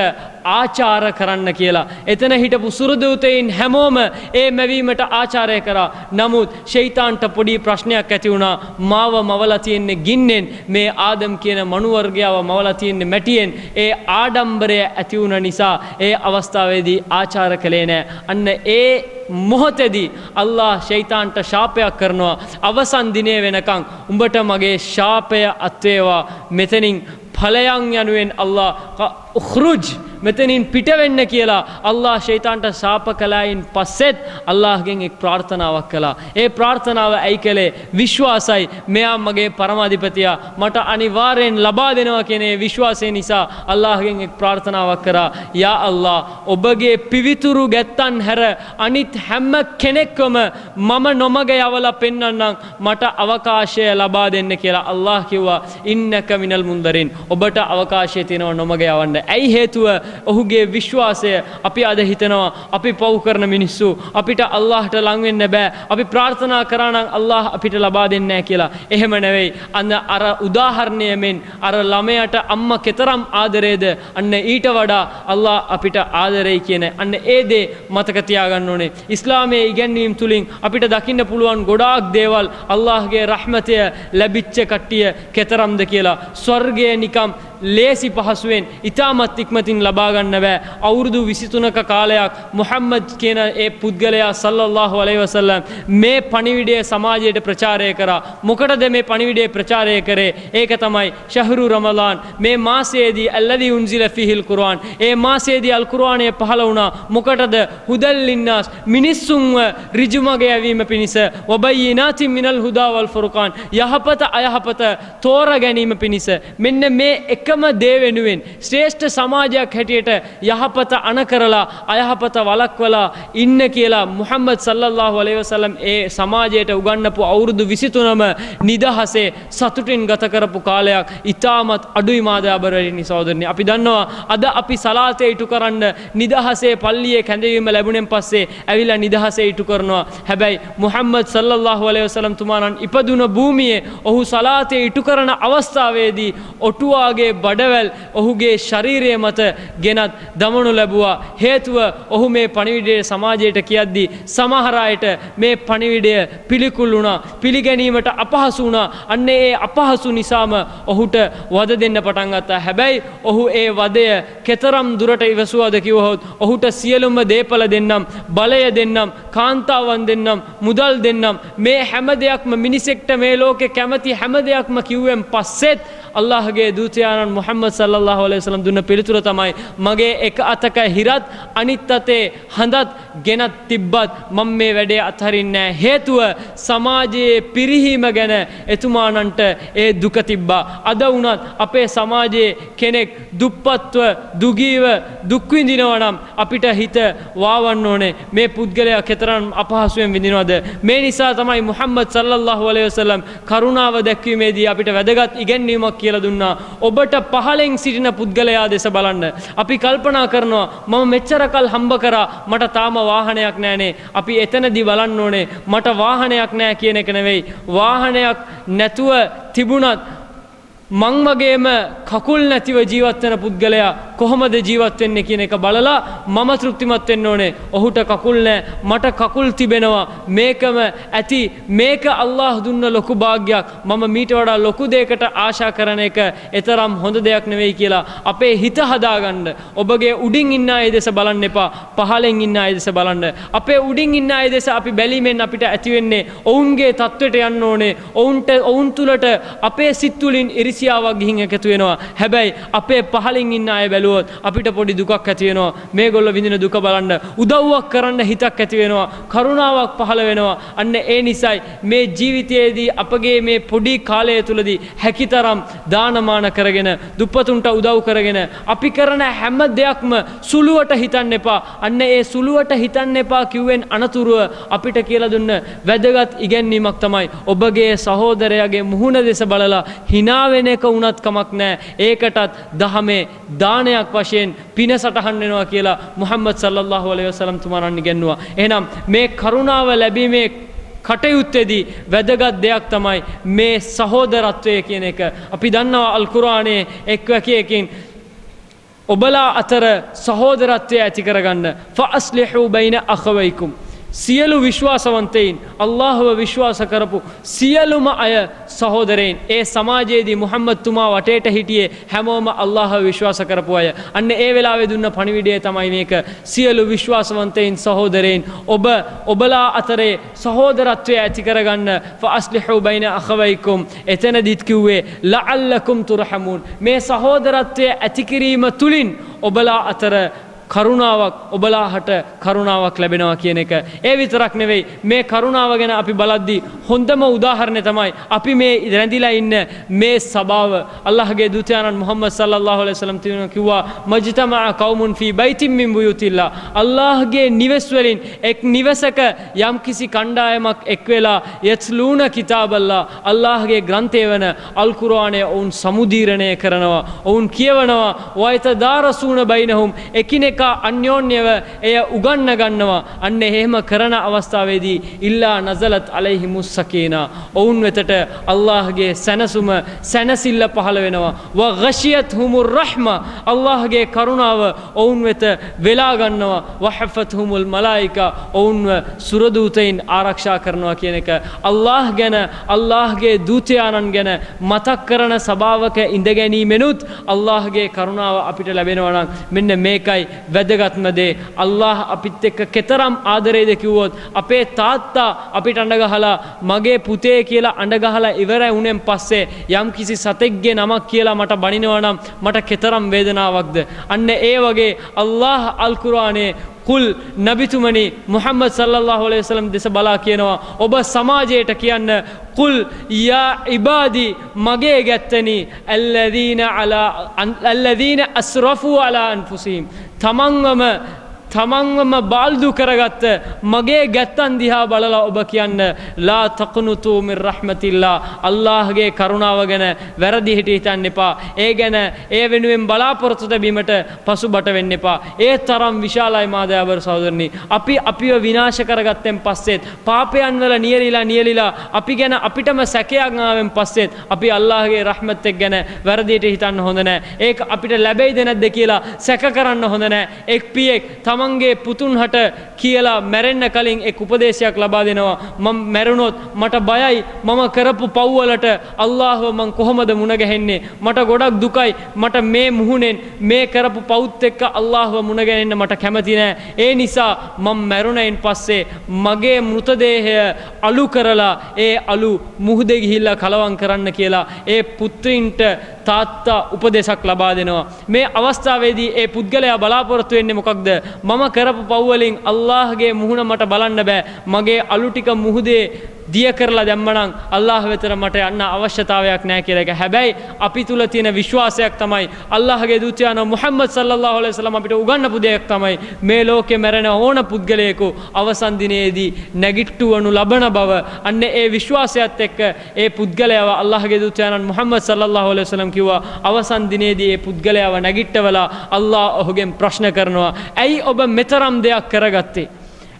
ආචාර කරන්න කියලා. එතන හිටපු සුරදූතයින් හැමෝම ඒ මැවීමට ආචාරය කරා. නමුත් ෂයිතාන්ට පොඩි ප්‍රශ්නයක් ඇති වුණා. මාව මවලා තියෙන්නේ ගින්නෙන්, මේ ආදම් කියන මනු වර්ගයව මවලා තියෙන්නේ මැටියෙන්. ඒ ආඩම්බරය ඇති වුණ නිසා ඒ අවස්ථාවේදී ආචාර කළේ නැහැ. අන්න ඒ මොහොතේදී අල්ලාහ් ෂයිතාන්ට ශාපයක් කරනවා. අවසන් දිනේ වෙනකන් උඹට මගේ ශාපය අත්වේවා, මෙතනින් ඵලයන් යනුවෙන් අල්ලාහ් උඛ්රුජ් මෙතනින් පිට වෙන්න කියලා අල්ලාහ් ෂයිතාන්ට ශාප කළයින් පස්සෙත් අල්ලාහ්ගෙන් එක් ප්‍රාර්ථනාවක් කළා. ඒ ප්‍රාර්ථනාව ඇයි කළේ? විශ්වාසයි මෙයා මගේ පරමාධිපතියා, මට අනිවාර්යෙන් ලබා දෙනවා කියන ඒ විශ්වාසය නිසා අල්ලාහ්ගෙන් එක් ප්‍රාර්ථනාවක් කරා. යා අල්ලාහ් ඔබගේ පිවිතුරු ගැත්තන් හැර අනිත් හැම කෙනෙක්වම මම නොමග යවලා පෙන්වන්නම්, මට අවකාශය ලබා දෙන්න කියලා අල්ලාහ් කිව්වා. ඉන්නක මිනල් මුන්දරින් ඔබට අවකාශය තියෙනවා නොමග යවන්න. කරන්න. ඇයි හේතුව? ඔහුගේ විශ්වාසය. අපි අද හිතනවා අපි පව් කරන මිනිස්සු අපිට අල්ලාහට ලං වෙන්න බෑ. අපි ප්‍රාර්ථනා කරා නම් අල්ලාහ අපිට ලබා දෙන්නේ නැහැ කියලා. එහෙම නෙවෙයි. අන්න අර උදාහරණයමෙන් අර ළමයාට අම්මා කෙතරම් ආදරේද අන්න ඊට වඩා අල්ලාහ අපිට ආදරෙයි කියන අන්න ඒ දේ මතක තියාගන්න ඕනේ. ඉස්ලාමයේ ඉගැන්වීම් තුලින් අපිට දකින්න පුළුවන් ගොඩාක් දේවල් අල්ලාහගේ රහමතය ලැබිච්ච කට්ටිය කෙතරම්ද කියලා. ස්වර්ගය නිකම් ලේසි පහසුවෙන් ඉතාමත් ඉක්මතින් ලබා ගන්න බෑ. අවුරුදු 23ක කාලයක් මුහම්මද් කියන ඒ පුද්ගලයා සල්ලල්ලාහු අලයිහි වසල්ලම් මේ පණිවිඩය සමාජයට ප්‍රචාරය කරා. මොකටද මේ පණිවිඩය ප්‍රචාරය කරේ? ඒක තමයි ශහරු රමලාන් මේ මාසයේදී අල්ලදි උන්සිල ෆීහිල් කුර්ආන්. ඒ මාසයේදී අල් කුර්ආනය පහළ වුණා. මොකටද? හුදල් ලින්නාස් මිනිස්සුන්ව ඍජුමග යැවීම පිණිස වබයිනාතින් මිනල් හුදා වල් ෆුර්කාන් යහපත අයහපත තෝරා ගැනීම පිණිස. මෙන්න මේ එකම දේ වෙනුවෙන් ශ්‍රේෂ්ඨ සමාජයක් හැටියට යහපත අන කරලා අයහපත වළක්වලා ඉන්න කියලා මුහම්මද් සල්ලල්ලාහු අලයිහි වසල්ලම් ඒ සමාජයට උගන්වපු අවුරුදු 23ම නිදහසේ සතුටින් ගත කරපු කාලයක්. ඉතාමත් අඩුයි මාදාබරණි සහෝදරනි. අපි දන්නවා අද අපි සලාතේ ඉටු කරන්න නිදහසේ පල්ලියේ කැඳවීම ලැබුණෙන් පස්සේ ඇවිල්ලා නිදහසේ ඉටු කරනවා. හැබැයි මුහම්මද් සල්ලල්ලාහු අලයිහි වසල්ලම් තුමාණන් ඉපදුන භූමියේ ඔහු සලාතේ ඉටු කරන අවස්ථාවේදී ඔටුවාගේ බඩවැල් ඔහුගේ ශරීරය මත ගෙනත් දමනු ලැබුවා. හේතුව ඔහු මේ පණිවිඩය සමාජයට කියද්දී සමහර අයට මේ පණිවිඩය පිළිකුල් වුණා. පිළිගැනීමට අපහසු වුණා. අන්න ඒ අපහසු නිසාම ඔහුට වද දෙන්න පටන් ගත්තා. හැබැයි ඔහු ඒ වදය කෙතරම් දුරට ඉවසුවද කිව්වොත් ඔහුට සියලුම දේපල දෙන්නම්, බලය දෙන්නම්, කාන්තාවන් දෙන්නම්, මුදල් දෙන්නම්, මේ හැම දෙයක්ම මිනිසෙක්ට මේ ලෝකේ කැමති හැම දෙයක්ම කිව්වෙන් පස්සෙත් අල්ලාහගේ දූතයාණන් මුහම්මද් සල්ලල්ලාහු අලයිහි වසල්ලම් දුන්න පිළිතුර තමයි මගේ එක අතක හිරත් අනිත් අතේ හඳත් ගෙනත් තිබ්බත් මම මේ වැඩේ අත්හරින්නේ නැහැ. හේතුව සමාජයේ පිරිහීම ගැන එතුමාණන්ට ඒ දුක තිබ්බා. අද වුණත් අපේ සමාජයේ කෙනෙක් දුප්පත්ව දුගීව දුක් විඳිනවා නම් අපිට හිත වාවන්න ඕනේ මේ පුද්ගලයා කෙතරම් අපහසුයෙන් විඳිනවද. මේ නිසා තමයි මුහම්මද් සල්ලල්ලාහු අලයිහි වසල්ලම් කරුණාව දැක්වීමේදී අපිට වැදගත් ඉගැන්වීමක් කියලා දුන්නා. ඔබට පහලෙන් සිටින පුද්ගලයා දෙස බලන්න. අපි කල්පනා කරනවා මම මෙච්චර කල් හම්බ කරා මට තාම වාහනයක් නැහනේ. අපි එතනදී බලන්න ඕනේ මට වාහනයක් නැහැ කියන එක නෙවෙයි. වාහනයක් නැතුව තිබුණත් මං වගේම කකුල් නැතිව ජීවත් වෙන පුද්ගලයා කොහොමද ජීවත් වෙන්නේ කියන එක බලලා මම තෘප්තිමත් වෙන්න ඕනේ. ඔහුට කකුල් නැහැ, මට කකුල් තිබෙනවා. මේකම ඇති. මේක අල්ලාහ් දුන්න ලොකු භාග්යක්. මම මීට වඩා ලොකු දෙයකට ආශා කරන එක එතරම් හොඳ දෙයක් නෙවෙයි කියලා අපේ හිත හදාගන්න. ඔබගේ උඩින් ඉන්න අය දෙස බලන්න එපා. පහලෙන් ඉන්න අය දෙස බලන්න. අපේ උඩින් ඉන්න අය දෙස අපි බැලීමෙන් අපිට ඇති වෙන්නේ ඔවුන්ගේ තත්වෙට යන්න ඕනේ. ඔවුන් තුලට අපේ සිත් තුලින් ඉරිසියාවක් ගිහින් එකතු වෙනවා. හැබැයි අපේ පහලින් ඉන්න අය බැලුවොත් අපිට පොඩි දුකක් ඇති වෙනවා. මේගොල්ලෝ විඳින දුක බලන්න උදව්වක් කරන්න හිතක් ඇති වෙනවා. කරුණාවක් පහළ වෙනවා. අන්න ඒ නිසයි මේ ජීවිතයේදී අපගේ මේ පොඩි කාලය තුලදී හැකිතරම් දානමාන කරගෙන දුප්පතුන්ට උදව් කරගෙන අපි කරන හැම දෙයක්ම සුළුවට හිතන්න එපා. අන්න ඒ සුළුවට හිතන්න එපා කිව්වෙන් අනතුරුව අපිට කියලා දුන්න වැදගත් ඉගැන්වීමක් තමයි ඔබගේ සහෝදරයාගේ මුහුණ දෙස බලලා hina වෙන එක උනත් කමක් නැහැ. ඒකටත් දහමේ දානයක් වශයෙන් පින සටහන් වෙනවා කියලා මුහම්මද් සල්ලල්ලාහු අලයිහි වසල්ලම් තුමාණන් ඉගෙනුවා. එහෙනම් මේ කරුණාව ලැබීමේ කටයුත්තේදී වැදගත් දෙයක් තමයි මේ සහෝදරත්වය කියන එක. අපි දන්නවා අල් කුර්ආනයේ එක් වකයකින් ඔබලා අතර සහෝදරත්වය ඇති කරගන්න ෆඅස්ලිහු බයින අඛවයිකුම් සියලු විශ්වාසවන්තයින් අල්ලාහව විශ්වාස කරපු සියලුම අය සහෝදරයින්. ඒ සමාජයේදී මුහම්මද් තුමා වටේට හිටියේ හැමෝම අල්ලාහව විශ්වාස කරපු අය. අන්න ඒ වෙලාවේ දුන්න පණිවිඩය තමයි මේක. සියලු විශ්වාසවන්තයින් සහෝදරයින් ඔබලා අතරේ සහෝදරත්වය ඇති කරගන්න ෆඅස්ලිහු බයින අඛවයිකුම්. එතනදිත් කිව්වේ ලඅල්ලකුම් තුර්හමුන්. මේ සහෝදරත්වය ඇති කිරීම තුලින් ඔබලා අතර කරුණාවක් ඔබලාහට කරුණාවක් ලැබෙනවා කියන එක. ඒ විතරක් නෙවෙයි මේ කරුණාව ගැන අපි බලද්දී හොඳම උදාහරණය තමයි අපි මේ රැඳිලා ඉන්න මේ සබාව. අල්ලාහගේ දූතයාණන් මුහම්මද් සල්ලල්ලාහු අලයිහි වසල්ලම් කිව්වා මජ්තමා කවුමුන් ෆී බයිතින් මින් බුයුතිල්ලා. අල්ලාහගේ නිවෙස් වලින් එක් නිවසක යම් කිසි කණ්ඩායමක් එක් වෙලා යත්ලූන කිතාබල්ලා අල්ලාහගේ ග්‍රන්ථය වන අල් කුර්ආනය ඔවුන් සමුදීරණය කරනවා. ඔවුන් කියවනවා වයතදාරසූන බයිනහුම් එකිනෙකා අන්‍යෝන්‍යව එය උගන්න ගන්නවා. අන්න එහෙම කරන අවස්ථාවේදී ඉල්ලා නසලත් අලයිහිමුස් සකීනා ඔවුන් වෙතට අල්ලාහගේ සැනසුම සැනසිල්ල පහළ වෙනවා. ව ගෂියත්හුමුර් රහ්මා අල්ලාහගේ කරුණාව ඔවුන් වෙත වෙලා ගන්නවා. වහෆත්හුමුල් මලායිකා ඔවුන්ව සුරදූතයින් ආරක්ෂා කරනවා කියන එක අල්ලාහ ගැන අල්ලාහගේ දූතයාණන් ගැන මතක් කරන සභාවක ඉඳ ගැනීමෙනුත් අල්ලාහගේ කරුණාව අපිට ලැබෙනවා නම් මෙන්න මේකයි වැදගත්ම දේ. අල්ලාහ අපිත් එක්ක කෙතරම් ආදරේද කිව්වොත් අපේ තාත්තා අපිට අඬ ගහලා මගේ පුතේ කියලා අඬ ගහලා ඉවරයි උනෙන් පස්සේ යම් කිසි සතෙක්ගේ නමක් කියලා මට බනිනවා නම් මට කෙතරම් වේදනාවක්ද. අන්න ඒ වගේ අල්ලාහ අල් කුර්ආනයේ කුල් නබිතුමනි මුහම්මද් සල්ලල්ලාහු අලයිහි වසල්ලම් දෙස බලා කියනවා ඔබ සමාජයට කියන්න කුල් යා ඉබාදි මගේ ගැත්තනි අල්ලදීන අස්රෆු අලා අන්ෆුසිහිම් තමන්වම බාල්දු කරගත්ත මගේ ගැත්තන් දිහා බලලා ඔබ කියන්න ලා තක්නුතු මින් රහ්මතිල්ලා අල්ලාහගේ කරුණාව ගැන වැරදි හිත හිතන්න එපා. ඒ ගැන ඒ වෙනුවෙන් බලාපොරොත්තු තැබීමට පසුබට වෙන්න එපා. ඒ තරම් විශාලයි මාදයාබර සහෝදරනි. අපිව විනාශ කරගත්තෙන් පස්සෙත් පාපයන් වල නියලිලා අපි ගැන අපිටම සැකයක් ආවෙන් පස්සෙත් අපි අල්ලාහගේ රහමත් එක්ක ගැන වැරදියට හිතන්න හොඳ නැහැ. ඒක අපිට ලැබෙයිද නැද්ද කියලා සැක කරන්න හොඳ නැහැ. එක් පියෙක් තමන්ගේ පුතුන් හට කියලා මැරෙන්න කලින් එක් උපදේශයක් ලබා දෙනවා. මම මැරුණොත් මට බයයි මම කරපු පව් වලට අල්ලාහව මං කොහොමද මුණ ගැහෙන්නේ? මට ගොඩක් දුකයි. මට මේ මුහුණෙන් මේ කරපු පව්ත් එක්ක අල්ලාහව මුණ ගැහෙන්න මට කැමති නෑ. ඒ නිසා මම මැරුණයින් පස්සේ මගේ මෘතදේහය අලු කරලා ඒ අලු මුහුදේ ගිහිල්ලා කලවම් කරන්න කියලා ඒ පුත්‍රින්ට තාත්තා උපදේශක් ලබා දෙනවා. මේ අවස්ථාවේදී ඒ පුද්ගලයා බලාපොරොත්තු වෙන්නේ මොකක්ද? මම කරපු පව් වලින් අල්ලාහගේ මුහුණ මට බලන්න බෑ. මගේ අලු ටික මුහුදේ දිය කරලා දැම්මනම් අල්ලාහ වෙතට මට යන්න අවශ්‍යතාවයක් නැහැ කියලා එක. හැබැයි අපි තුල තියෙන විශ්වාසයක් තමයි අල්ලාහගේ දූතයාණන් මුහම්මද් සල්ලල්ලාහු අලයිහි වසල්ලම් අපිට උගන්වපු දෙයක් තමයි මේ ලෝකේ මැරෙන ඕන පුද්ගලයෙකු අවසන් දිනේදී නැගිට්ටුවනු ලබන බව. අන්න ඒ විශ්වාසයත් එක්ක ඒ පුද්ගලයාව අල්ලාහගේ දූතයාණන් මුහම්මද් සල්ලල්ලාහු අලයිහි වසල්ලම් කිව්වා අවසන් දිනේදී ඒ පුද්ගලයාව නැගිට්ටවලා අල්ලාහ ඔහුගෙන් ප්‍රශ්න කරනවා ඇයි ඔබ මෙතරම් දෙයක් කරගත්තේ?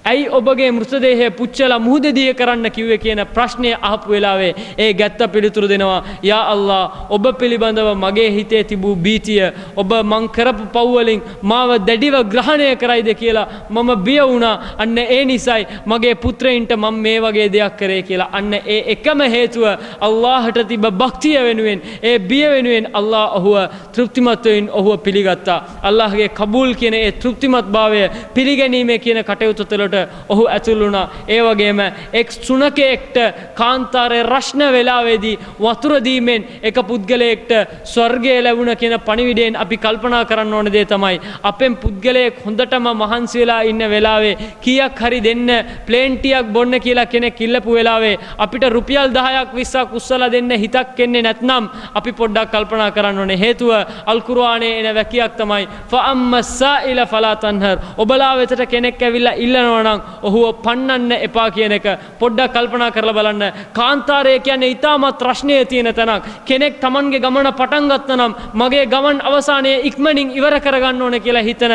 ඇයි ඔබගේ මෘතදේහය පුච්චලා මුහුදේ කරන්න කිව්වේ කියන ප්‍රශ්නය අහපු වෙලාවේ ඒ ගැත්ත පිළිතුරු දෙනවා යා අල්ලා ඔබ පිළිබඳව මගේ හිතේ තිබූ බීතිය ඔබ මං කරපු පව් වලින් මාව දැඩිව ග්‍රහණය කරයිද කියලා මම බිය වුණා. අන්න ඒ නිසයි මගේ පුත්‍රයින්ට මම මේ වගේ දෙයක් කරේ කියලා. අන්න ඒ එකම හේතුව අල්ලාහට තිබ භක්තිය වෙනුවෙන් ඒ බිය වෙනුවෙන් අල්ලාහ ඔහුව තෘප්තිමත් වෙමින් ඔහුව පිළිගත්තා. අල්ලාහගේ කබූල් කියන ඒ තෘප්තිමත් භාවය පිළිගැනීමේ කියන කටයුතු තුළ ඔහු ඇතුළු වුණා. ඒ වගේම එක් සුනකයෙක්ට කාන්තාරයේ රෂ්ණ වෙලාවේදී වතුර දීමෙන් එක පුද්ගලයෙක්ට ස්වර්ගය ලැබුණ කියන පණිවිඩයෙන් අපි කල්පනා කරන්න ඕන දේ තමයි අපෙන් පුද්ගලයෙක් හොඳටම මහන්සි වෙලා ඉන්න වෙලාවේ කීයක් හරි දෙන්න ප්ලේන් ටියක් බොන්න කියලා කෙනෙක් ඉල්ලපු වෙලාවේ අපිට රුපියල් 10ක් 20ක් උස්සලා දෙන්න හිතක් එන්නේ නැත්නම් අපි පොඩ්ඩක් කල්පනා කරන්න ඕනේ. හේතුව අල් කුර්ආනයේ එන වැකියක් තමයි ෆඅම්මස්සායිල ෆලා තන්හර්. ඔබලා වෙතට කෙනෙක් ඇවිල්ලා ඉල්ලනවා ඔහුව පන්නන්න එපා කියන එක පොඩ්ඩක් කල්පනා කරලා බලන්න. කාන්තාරය කියන්නේ ඊටමත් රෂ්ණයේ තියෙන තැනක්. කෙනෙක් Tamanගේ ගමන පටන් ගත්තා නම් මගේ ගමන් අවසානයේ ඉක්මනින් ඉවර කරගන්න ඕනේ කියලා හිතන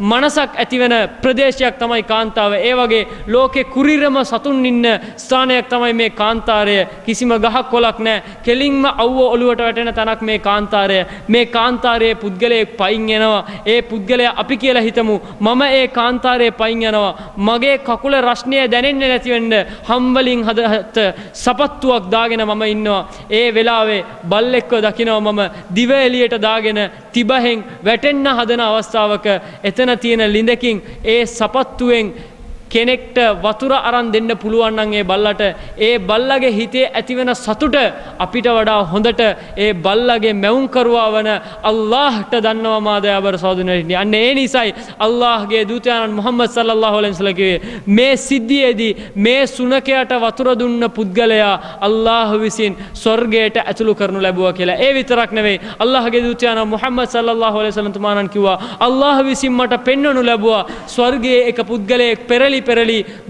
මනසක් ඇතිවෙන ප්‍රදේශයක් තමයි කාන්තාව. ඒ වගේ ලෝකේ කුරිරම සතුන් ඉන්න ස්ථානයක් තමයි මේ කාන්තාරය. කිසිම ගහක් කොලක් නැහැ. කෙලින්ම අවුව ඔලුවට වැටෙන තැනක් මේ කාන්තාරය. මේ කාන්තාරයේ පුද්ගලයෙක් පයින් යනවා. ඒ පුද්ගලයා අපි කියලා හිතමු මම ඒ කාන්තාරයේ පයින් යනවා. මගේ කකුල රස්නිය දැනෙන්නේ නැති වෙන්න හම්බලින් හදත සපත්තුවක් දාගෙන මම ඉන්නවා. ඒ වෙලාවේ බල්ලෙක්ව දකිනවා මම දිව එළියට දාගෙන තිබහෙන් වැටෙන්න හදන අවස්ථාවක එතන තියෙන ලිඳකින් ඒ සපත්තුවෙන් කෙනෙක්ට වතුර අරන් දෙන්න පුළුවන් නම් ඒ බල්ලට ඒ බල්ලගේ හිතේ ඇතිවෙන සතුට අපිට වඩා හොඳට ඒ බල්ලගේ මැවුම් කරුවා වන අල්ලාහ්ට දන්නවා මාදයාබර සහෝදරයනි. අන්න ඒ නිසයි අල්ලාහ්ගේ දූතයාණන් මුහම්මද් සල්ලල්ලාහු අලයිහි වසල්ලම් කිව්වේ මේ සිද්ධියේදී මේ සුනකයට වතුර දුන්න පුද්ගලයා අල්ලාහ් විසින් ස්වර්ගයට ඇතුළු කරනු ලැබුවා කියලා. ඒ විතරක් නෙවෙයි අල්ලාහ්ගේ දූතයාණන් මුහම්මද් සල්ලල්ලාහු අලයිහි වසල්ලම් තුමාණන් කිව්වා අල්ලාහ් විසින් මට පෙන්වනු ලැබුවා ස්වර්ගයේ එක පුද්ගලයෙක් පෙරලි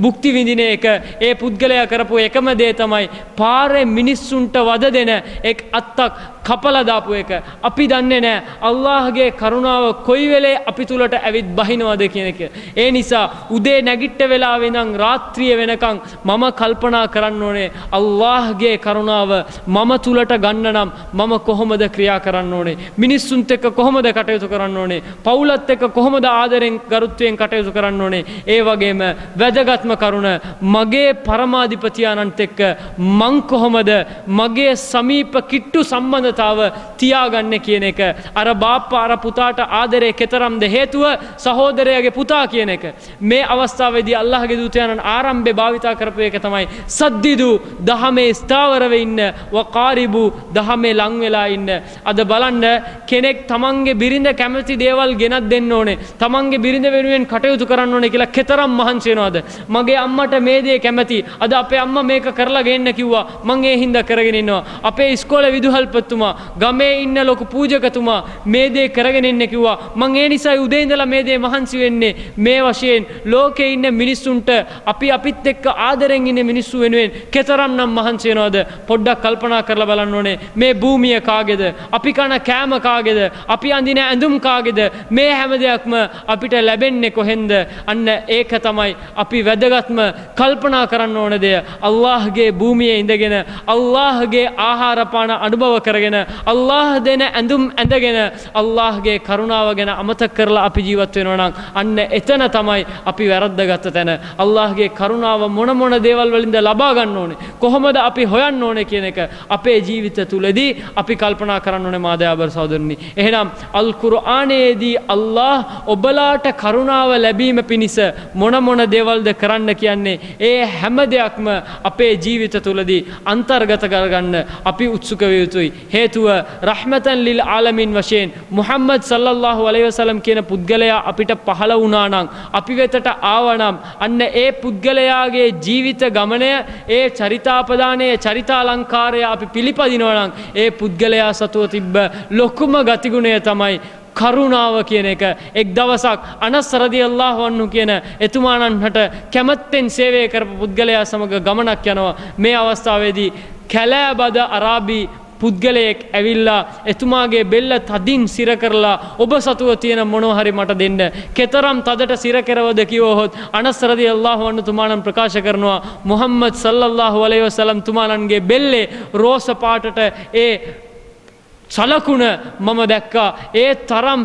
භුක්ති විඳින එක. ඒ පුද්ගලයා කරපු එකම දේ තමයි පාරේ මිනිස්සුන්ට වද දෙන එක් අත්තක් කපලා දාපු එක. අපි දන්නේ නැහැ අල්ලාහ්ගේ කරුණාව කොයි වෙලේ අපි තුලට ඇවිත් බහිනවද කියන එක. ඒ නිසා උදේ නැගිට වෙලාවේ ඉඳන් රාත්‍රිය වෙනකන් මම කල්පනා කරන්න ඕනේ අල්ලාහ්ගේ කරුණාව මම තුලට ගන්න නම් මම කොහොමද ක්‍රියා කරන්න ඕනේ, මිනිස්සුන්ට එක්ක කොහොමද කටයුතු කරන්න ඕනේ, පවුලත් එක්ක කොහොමද ආදරෙන් ගරුත්වයෙන් කටයුතු කරන්න ඕනේ. ඒ වගේම වැදගත්ම කරුණ මගේ පරමාධිපතියාණන්ට එක්ක මං කොහොමද මගේ සමීප කිට්ටු සම්බන්ධතාව තියාගන්නේ කියන එක. අර බාප්පා අර පුතාට ආදරේ කෙතරම්ද හේතුව සහෝදරයාගේ පුතා කියන එක. මේ අවස්ථාවේදී අල්ලාහ්ගේ දූතයාණන් ආරම්භයේ භාවිතා කරපු එක තමයි සද්දිදු දහමේ ස්ථාවරව ඉන්න වකාරිබු දහමේ ලං වෙලා ඉන්න. අද බලන්න කෙනෙක් තමන්ගේ බිරිඳ කැමති දේවල් ගෙනත් දෙන්න ඕනේ, තමන්ගේ බිරිඳ වෙනුවෙන් කටයුතු කරන්න ඕනේ කියලා කෙතරම් මහන්සි වෙනවද? මගේ අම්මට මේ දේ කැමති, අද අපේ අම්මා මේක කරලා ගේන්න කිව්වා, මං ඒ හින්දා කරගෙන ඉන්නවා. අපේ ඉස්කෝලේ විදුහල්පතිතුමා, ගමේ ඉන්න ලොකු පූජකතුමා මේ දේ කරගෙන ඉන්න කිව්වා, මං ඒ නිසා උදේ ඉඳලා මේ දේ මහන්සි වෙන්නේ. මේ වශයෙන් ලෝකේ ඉන්න මිනිස්සුන්ට අපිත් එක්ක ආදරෙන් ඉන්න මිනිස්සු වෙනුවෙන් කෙතරම්නම් මහන්සි වෙනවද? පොඩ්ඩක් කල්පනා කරලා බලන්න ඕනේ. මේ භූමිය කාගේද? අපි කන කෑම කාගේද? අපි අඳින ඇඳුම් කාගේද? මේ හැම දෙයක්ම අපිට ලැබෙන්නේ කොහෙන්ද? අන්න ඒක තමයි අපි වැදගත්ම කල්පනා කරන්න ඕන දෙය. අල්ලාහ්ගේ භූමියේ ඉඳගෙන අල්ලාහ්ගේ ආහාර පාන අනුභව කරගෙන අල්ලාහ් දෙන ඇඳුම් ඇඳගෙන අල්ලාහ්ගේ කරුණාව ගැන අමතක කරලා අපි ජීවත් වෙනවා නම් අන්න එතන තමයි අපි වැරද්දගත්ත තැන. අල්ලාහ්ගේ කරුණාව මොන දේවල් වලින්ද ලබා ගන්න ඕනේ, කොහොමද අපි හොයන්න ඕනේ කියන එක අපේ ජීවිත තුලදී අපි කල්පනා කරන්න ඕනේ මාදයාබර සහෝදරනි. එහෙනම් අල් කුර්ආනයේදී අල්ලාහ් ඔබලාට කරුණාව ලැබීම පිණිස මොන දේවල්ද කරන්න කියන්නේ ඒ හැම දෙයක්ම අපේ ජීවිත තුලදී අන්තර්ගත කරගන්න අපි උත්සුක විය යුතුයි. හේතුව රහ්මතන් ලිල් ආලමීන් වශයෙන් මුහම්මද් සල්ලල්ලාහු අලයිහි වසල්ලම් කියන පුද්ගලයා අපිට පහළ වුණා නම්, අපි වෙතට ආවා නම් අන්න ඒ පුද්ගලයාගේ ජීවිත ගමනය, ඒ චරිතාපදානයේ චරිතාලංකාරය අපි පිළිපදිනවා නම් ඒ පුද්ගලයා සතුව තිබ්බ ලොකුම ගතිගුණය තමයි කරුණාව කියන එක. එක් දවසක් අනස් රදියල්ලාහු අන්හු කියන එතුමාණන්ට කැමැත්තෙන් සේවය කරපු පුද්ගලයා සමග ගමනක් යනවා. මේ අවස්ථාවේදී කැලෑබද අරාබි පුද්ගලයෙක් ඇවිල්ලා එතුමාගේ බෙල්ල තදින් සිර කරලා ඔබ සතුව තියෙන මොනවා හරි මට දෙන්න. කෙතරම් තදට සිර කරවද කිව්වොත් අනස් රදියල්ලාහු අන්හු තුමාණන් ප්‍රකාශ කරනවා මුහම්මද් සල්ලල්ලාහු අලයිහි වසල්ලම් තුමාණන්ගේ බෙල්ලේ රෝස පාටට ඒ සලකුණ මම දැක්කා. ඒ තරම්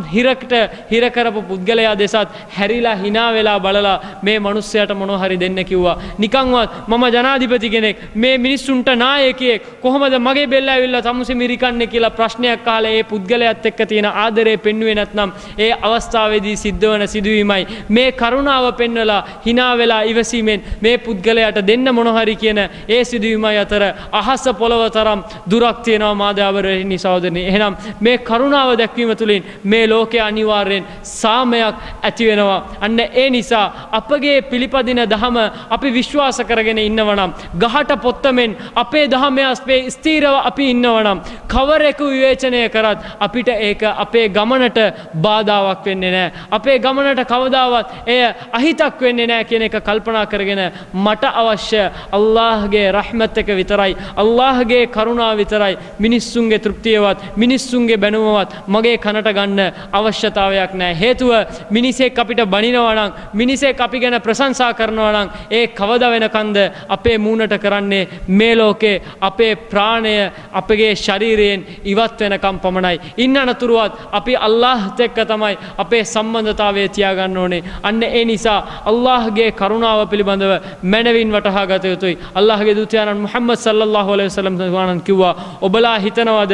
හිර කරපු පුද්ගලයා දෙසත් හැරිලා hina වෙලා බලලා මේ මිනිස්සයාට මොනවා හරි දෙන්න කිව්වා. නිකන්වත් මම ජනාධිපති කෙනෙක්, මේ මිනිස්සුන්ට නායකයෙක්, කොහොමද මගේ බෙල්ල ඇවිල්ලා තමුසේ මිරිකන්නේ කියලා ප්‍රශ්නයක් අහලා ඒ පුද්ගලයාත් එක්ක තියෙන ආදරය පෙන්වුවේ නැත්නම් ඒ අවස්ථාවේදී සිද්ධ වෙන සිදුවීමයි මේ කරුණාව පෙන්වලා hina වෙලා ඉවසීමෙන් මේ පුද්ගලයාට දෙන්න මොනවා හරි කියන ඒ සිදුවීමයි අතර අහස පොළව තරම් දුරක් තියෙනවා මාදයාබරෙනි සහෝදරනි. එහෙනම් මේ කරුණාව දැක්වීම තුළින් මේ ලෝකයේ අනිවාර්යෙන් සාමයක් ඇති වෙනවා. අන්න ඒ නිසා අපගේ පිළිපදින දහම අපි විශ්වාස කරගෙන ඉන්නවනම්, ගහට පොත්තමෙන් අපේ දහමේ අස්පේ ස්ථීරව අපි ඉන්නවනම්, කවරෙකු විවේචනය කරත් අපිට ඒක අපේ ගමනට බාධාවක් වෙන්නේ නැහැ. අපේ ගමනට කවදාවත් එය අහිතක් වෙන්නේ නැහැ කියන එක කල්පනා කරගෙන මට අවශ්‍ය අල්ලාහ්ගේ රහමත් එක විතරයි, අල්ලාහ්ගේ කරුණාව විතරයි. මිනිස්සුන්ගේ තෘප්තියවත් මිනිස්සුන්ගේ බැනුමවත් මගේ කනට ගන්න අවශ්‍යතාවයක් නැහැ. හේතුව මිනිසෙක් අපිට බනිනවා නම්, මිනිසෙක් අපි ගැන ප්‍රශංසා කරනවා නම් ඒ කවදා වෙනකන්ද අපේ මූණට කරන්නේ මේ ලෝකේ අපේ ප්‍රාණය අපගේ ශරීරයෙන් ඉවත් වෙනකම් පමණයි. ඉන්න අනතුරුවත් අපි අල්ලාහ්ත් එක්ක තමයි අපේ සම්බන්ධතාවය තියාගන්න ඕනේ. අන්න ඒ නිසා අල්ලාහ්ගේ කරුණාව පිළිබඳව මනවින් වටහා ගත යුතුයි. අල්ලාහ්ගේ දූතයාණන් මුහම්මද් සල්ලල්ලාහු අලයිහි වසල්ලම් කිව්වා ඔබලා හිතනවාද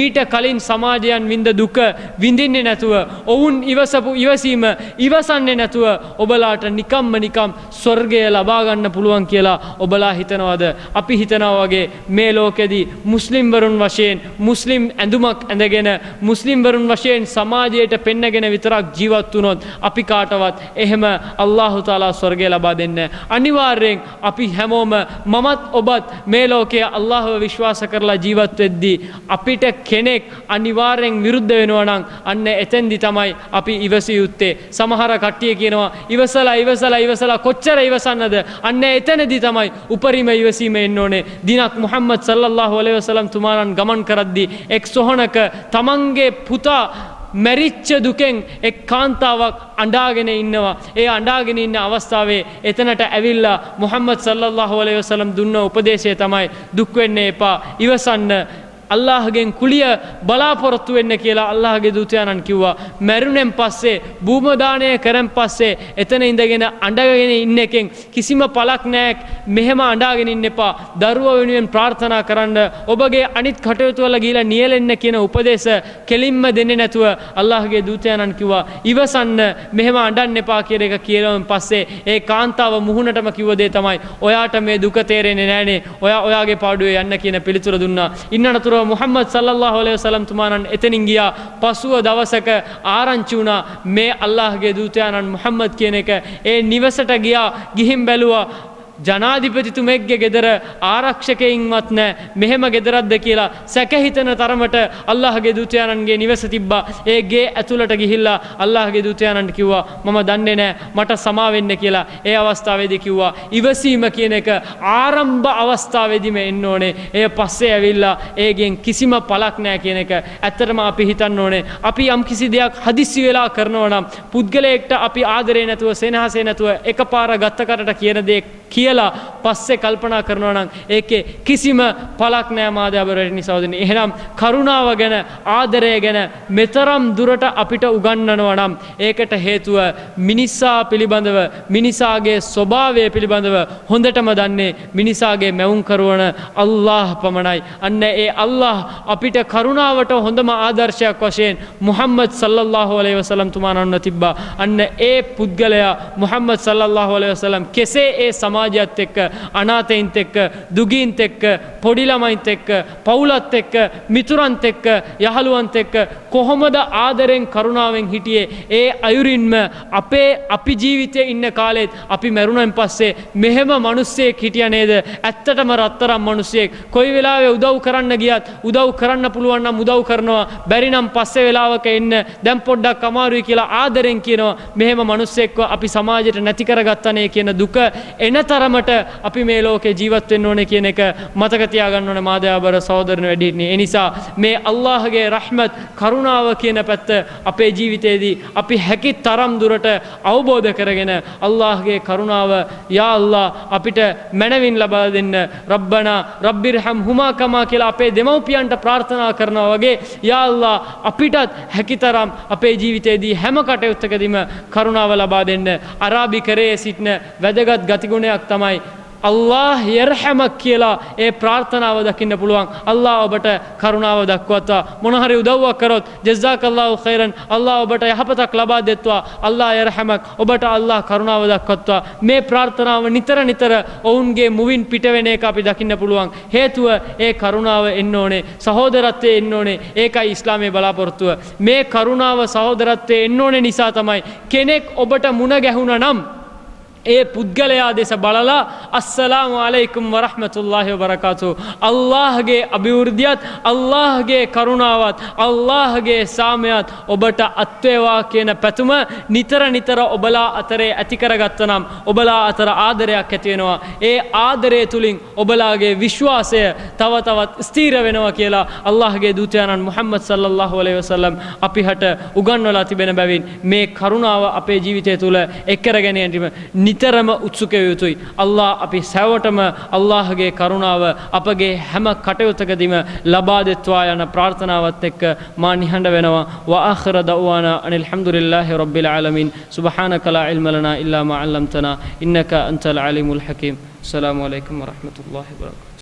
මීට කලින් සමාජයන් විඳ දුක විඳින්නේ නැතුව ඔවුන් ඉවසපු ඉවසීම ඉවසන්නේ නැතුව ඔබලාට නිකම්ම නිකම් ස්වර්ගය ලබා ගන්න පුළුවන් කියලා ඔබලා හිතනවද? අපි හිතනවා වගේ මේ ලෝකෙදී මුස්ලිම් වරුන් වශයෙන් මුස්ලිම් ඇඳුමක් ඇඳගෙන මුස්ලිම් වරුන් වශයෙන් සමාජයට පෙන්නගෙන විතරක් ජීවත් වුණොත් අපි කාටවත් එහෙම අල්ලාහ් තාලා ස්වර්ගය ලබා දෙන්නේ නැහැ. අනිවාර්යෙන් අපි හැමෝම මමත් ඔබත් මේ ලෝකයේ අල්ලාහ්ව විශ්වාස කරලා ජීවත් වෙද්දී අපිට කෙනෙක් අනිවාර්යෙන් විරුද්ධ වෙනවා නම් අන්න එතෙන්දි තමයි අපි ඉවසිය යුත්තේ. සමහර කට්ටිය කියනවා ඉවසලා කොච්චර ඉවසන්නද? අන්න එතනදී තමයි උපරිම ඉවසීම එන්න ඕනේ. දිනක් මුහම්මද් සල්ලල්ලාහු අලයිහි වසල්ලම් තුමාණන් ගමන් කරද්දී එක් සොහනක තමන්ගේ පුතා මැරිච්ච දුකෙන් එක් කාන්තාවක් අඬාගෙන ඉන්නවා. ඒ අඬාගෙන ඉන්න අවස්ථාවේ එතනට ඇවිල්ලා මුහම්මද් සල්ලල්ලාහු අලයිහි වසල්ලම් දුන්න උපදේශය තමයි දුක් වෙන්න එපා, ඉවසන්න, අල්ලාහ්ගෙන් කුලිය බලාපොරොත්තු වෙන්න කියලා අල්ලාහ්ගේ දූතයාණන් කිව්වා. මරුණෙන් පස්සේ භූමදානය කරන් පස්සේ එතන ඉඳගෙන අඬගෙන ඉන්න එකෙන් කිසිම පළක් නැහැ. මෙහෙම අඬාගෙන ඉන්න එපා. දරුවා වෙනුවෙන් ප්‍රාර්ථනා කරන්න. ඔබගේ අනිත් කටයුතු වල ගිහිලා නියැලෙන්න කියන උපදේශ කෙලින්ම දෙන්නේ නැතුව අල්ලාහ්ගේ දූතයාණන් කිව්වා ඉවසන්න, මෙහෙම අඬන්න එපා කියලා එක කියලාන් පස්සේ ඒ කාන්තාව මුහුණටම කිව්ව දේ තමයි ඔයාට මේ දුක තේරෙන්නේ නැහනේ. ඔයාගේ පාඩුවේ යන්න කියන පිළිතුර දුන්නා. ඉන්නතර මුහම්මද් සල්ලල්ලාහු අලයිහි වසල්ලම් තුමාණන් එතනින් ගියා. පසුව දවසක ආරංචි වුණා මේ අල්ලාහ්ගේ දූතයාණන් මුහම්මද් කියන එක. ඒ නිවසට ගියා. ගිහින් බැලුවා ජනාධිපතිතුමෙක්ගේ ගෙදර ආරක්ෂකයින්වත් නැහැ. මෙහෙම ගෙදරක්ද කියලා සැක හිතන තරමට අල්ලාහ්ගේ දූතයාණන්ගේ නිවස තිබ්බා. ඒ ගේ ඇතුළට ගිහිල්ලා අල්ලාහ්ගේ දූතයාණන්ට කිව්වා මම දන්නේ නැහැ, මට සමා වෙන්න කියලා. ඒ අවස්ථාවේදී කිව්වා ඉවසීම කියන එක ආරම්භ අවස්ථාවේදීම එන්න ඕනේ. එය පස්සේ ඇවිල්ලා ඒගෙන් කිසිම පළක් නැහැ කියන එක. ඇත්තටම අපි හිතන්න ඕනේ අපි යම් කිසි දෙයක් හදිස්සි වෙලා කරනවා නම් පුද්ගලයෙක්ට අපි ආදරේ නැතුව සෙනෙහසේ නැතුව එකපාර ගත්ත කරට කියන දේ කියලා පස්සේ කල්පනා කරනවා නම් ඒකේ කිසිම පළක් නැහැ මාදවරණි සහෝදරනි. එහෙනම් කරුණාව ගැන ආදරය ගැන මෙතරම් දුරට අපිට උගන්වනවා නම් ඒකට හේතුව මිනිසා පිළිබඳව මිනිසාගේ ස්වභාවය පිළිබඳව හොඳටම දන්නේ මිනිසාගේ මැවුම් කරවන අල්ලාහ් පමණයි. අන්න ඒ අල්ලාහ් අපිට කරුණාවට හොඳම ආදර්ශයක් වශයෙන් මුහම්මද් සල්ලල්ලාහු අලයිහි වසල්ලම් තුමාණන් තිබ්බා. අන්න ඒ පුද්ගලයා මුහම්මද් සල්ලල්ලාහු අලයිහි වසල්ලම් කෙසේ ඒ සමාජයත් එක්ක අනාථයින්ත් එක්ක දුගීන්ත් එක්ක පොඩි ළමයින්ත් එක්ක පවුලත් එක්ක මිතුරන්ත් එක්ක යහළුවන්ත් එක්ක කොහොමද ආදරෙන් කරුණාවෙන් හිටියේ? ඒ අයුරින්ම අපි ජීවිතේ ඉන්න කාලෙත් අපි මරුණන් පස්සේ මෙහෙම මිනිස්සෙක් හිටියා නේද? ඇත්තටම රත්තරන් මිනිස්සෙක්. කොයි වෙලාවෙ උදව් කරන්න ගියත් උදව් කරන්න පුළුවන් නම් උදව් කරනවා. බැරි නම් පස්සේ වෙලාවක එන්න දැන් පොඩ්ඩක් අමාරුයි කියලා ආදරෙන් කියනවා. මෙහෙම මිනිස්සෙක්ව අපි සමාජයට නැති කරගත්තනේ කියන දුක එන තරමට අපි මේ ලෝකේ ජීවත් වෙන්න ඕනේ කියන එක මතක තියාගන්න ඕනේ මාදයාබර සහෝදරනෝ වැඩිහිටියනි. ඒ නිසා මේ අල්ලාහ්ගේ රහමත් කරුණාව කියන පැත්ත අපේ ජීවිතේදී අපි හැකි තරම් දුරට අවබෝධ කරගෙන අල්ලාහ්ගේ කරුණාව යා අල්ලාහ් අපිට මනවින් ලබා දෙන්න. රබ්බනා රබ්බිර්හම් හුමා කමා කියලා අපේ දෙමව්පියන්ට ප්‍රාර්ථනා කරනවා වගේ යා අල්ලාහ් අපිටත් හැකි තරම් අපේ ජීවිතේදී හැම කටයුත්තකදීම කරුණාව ලබා දෙන්න. අරාබිකරයේ සිටින වැදගත් ගතිගුණයක් තමයි අල්ලාහ් යර්හමක් කියලා ඒ ප්‍රාර්ථනාව දකින්න පුළුවන්. අල්ලාහ් ඔබට කරුණාව දක්වත්වා. මොන හරි උදව්වක් කරොත් ජසාකල්ලාහු ඛෛරන්, අල්ලාහ් ඔබට යහපතක් ලබා දෙත්වා. අල්ලාහ් යර්හමක්, ඔබට අල්ලාහ් කරුණාව දක්වත්වා. මේ ප්‍රාර්ථනාව නිතර ඔවුන්ගේ මුවින් පිට වෙන එක අපි දකින්න පුළුවන්. හේතුව ඒ කරුණාව එන්න ඕනේ, සහෝදරත්වයේ එන්න ඕනේ. ඒකයි ඉස්ලාමයේ බලාපොරොත්තුව. මේ කරුණාව සහෝදරත්වයේ එන්න ඕනේ නිසා තමයි කෙනෙක් ඔබට මුණ ගැහුණා නම් ඒ පුද්ගලයා දෙස බලලා අස්සලාමු අලයිකුම් වරහ්මතුල්ලාහි වබරකාතු අල්ලාහ්ගේ අභිවෘද්ධියත් අල්ලාහ්ගේ කරුණාවත් අල්ලාහ්ගේ සාමයත් ඔබට අත්වේවා කියන පැතුම නිතර ඔබලා අතරේ ඇති කරගත්තනම් ඔබලා අතර ආදරයක් ඇති වෙනවා. ඒ ආදරය තුලින් ඔබලාගේ විශ්වාසය තව තවත් ස්ථීර වෙනවා කියලා අල්ලාහ්ගේ දූතයාණන් මුහම්මද් සල්ලල්ලාහු අලයිහි වසල්ලම් අපිට උගන්වලා තිබෙන බැවින් මේ කරුණාව අපේ ජීවිතය තුළ එක් කර ගැනීම නිතරම උත්සුක යුතුයි. අල්ලාහ් අපි සෑවටම අල්ලාහ්ගේ කරුණාව අපගේ හැම කටයුත්තකදීම ලබා දෙත්වා යන ප්‍රාර්ථනාවත් එක්ක මා නිහඬ වෙනවා. වආඛිර දඅවානා අනිල් හම්දුලිල්ලාහි රබ්බිල් ආලමීන්. සුබ්හානක ලා ඉල්ම ලනා ඉල්ලා මා අල්ලම්තනා ඉන්නක අන්තල් අලීමුල් හකීම්. අස්සලාමු අලයිකුම් වරහ්මතුල්ලාහි වබරකාතුහු.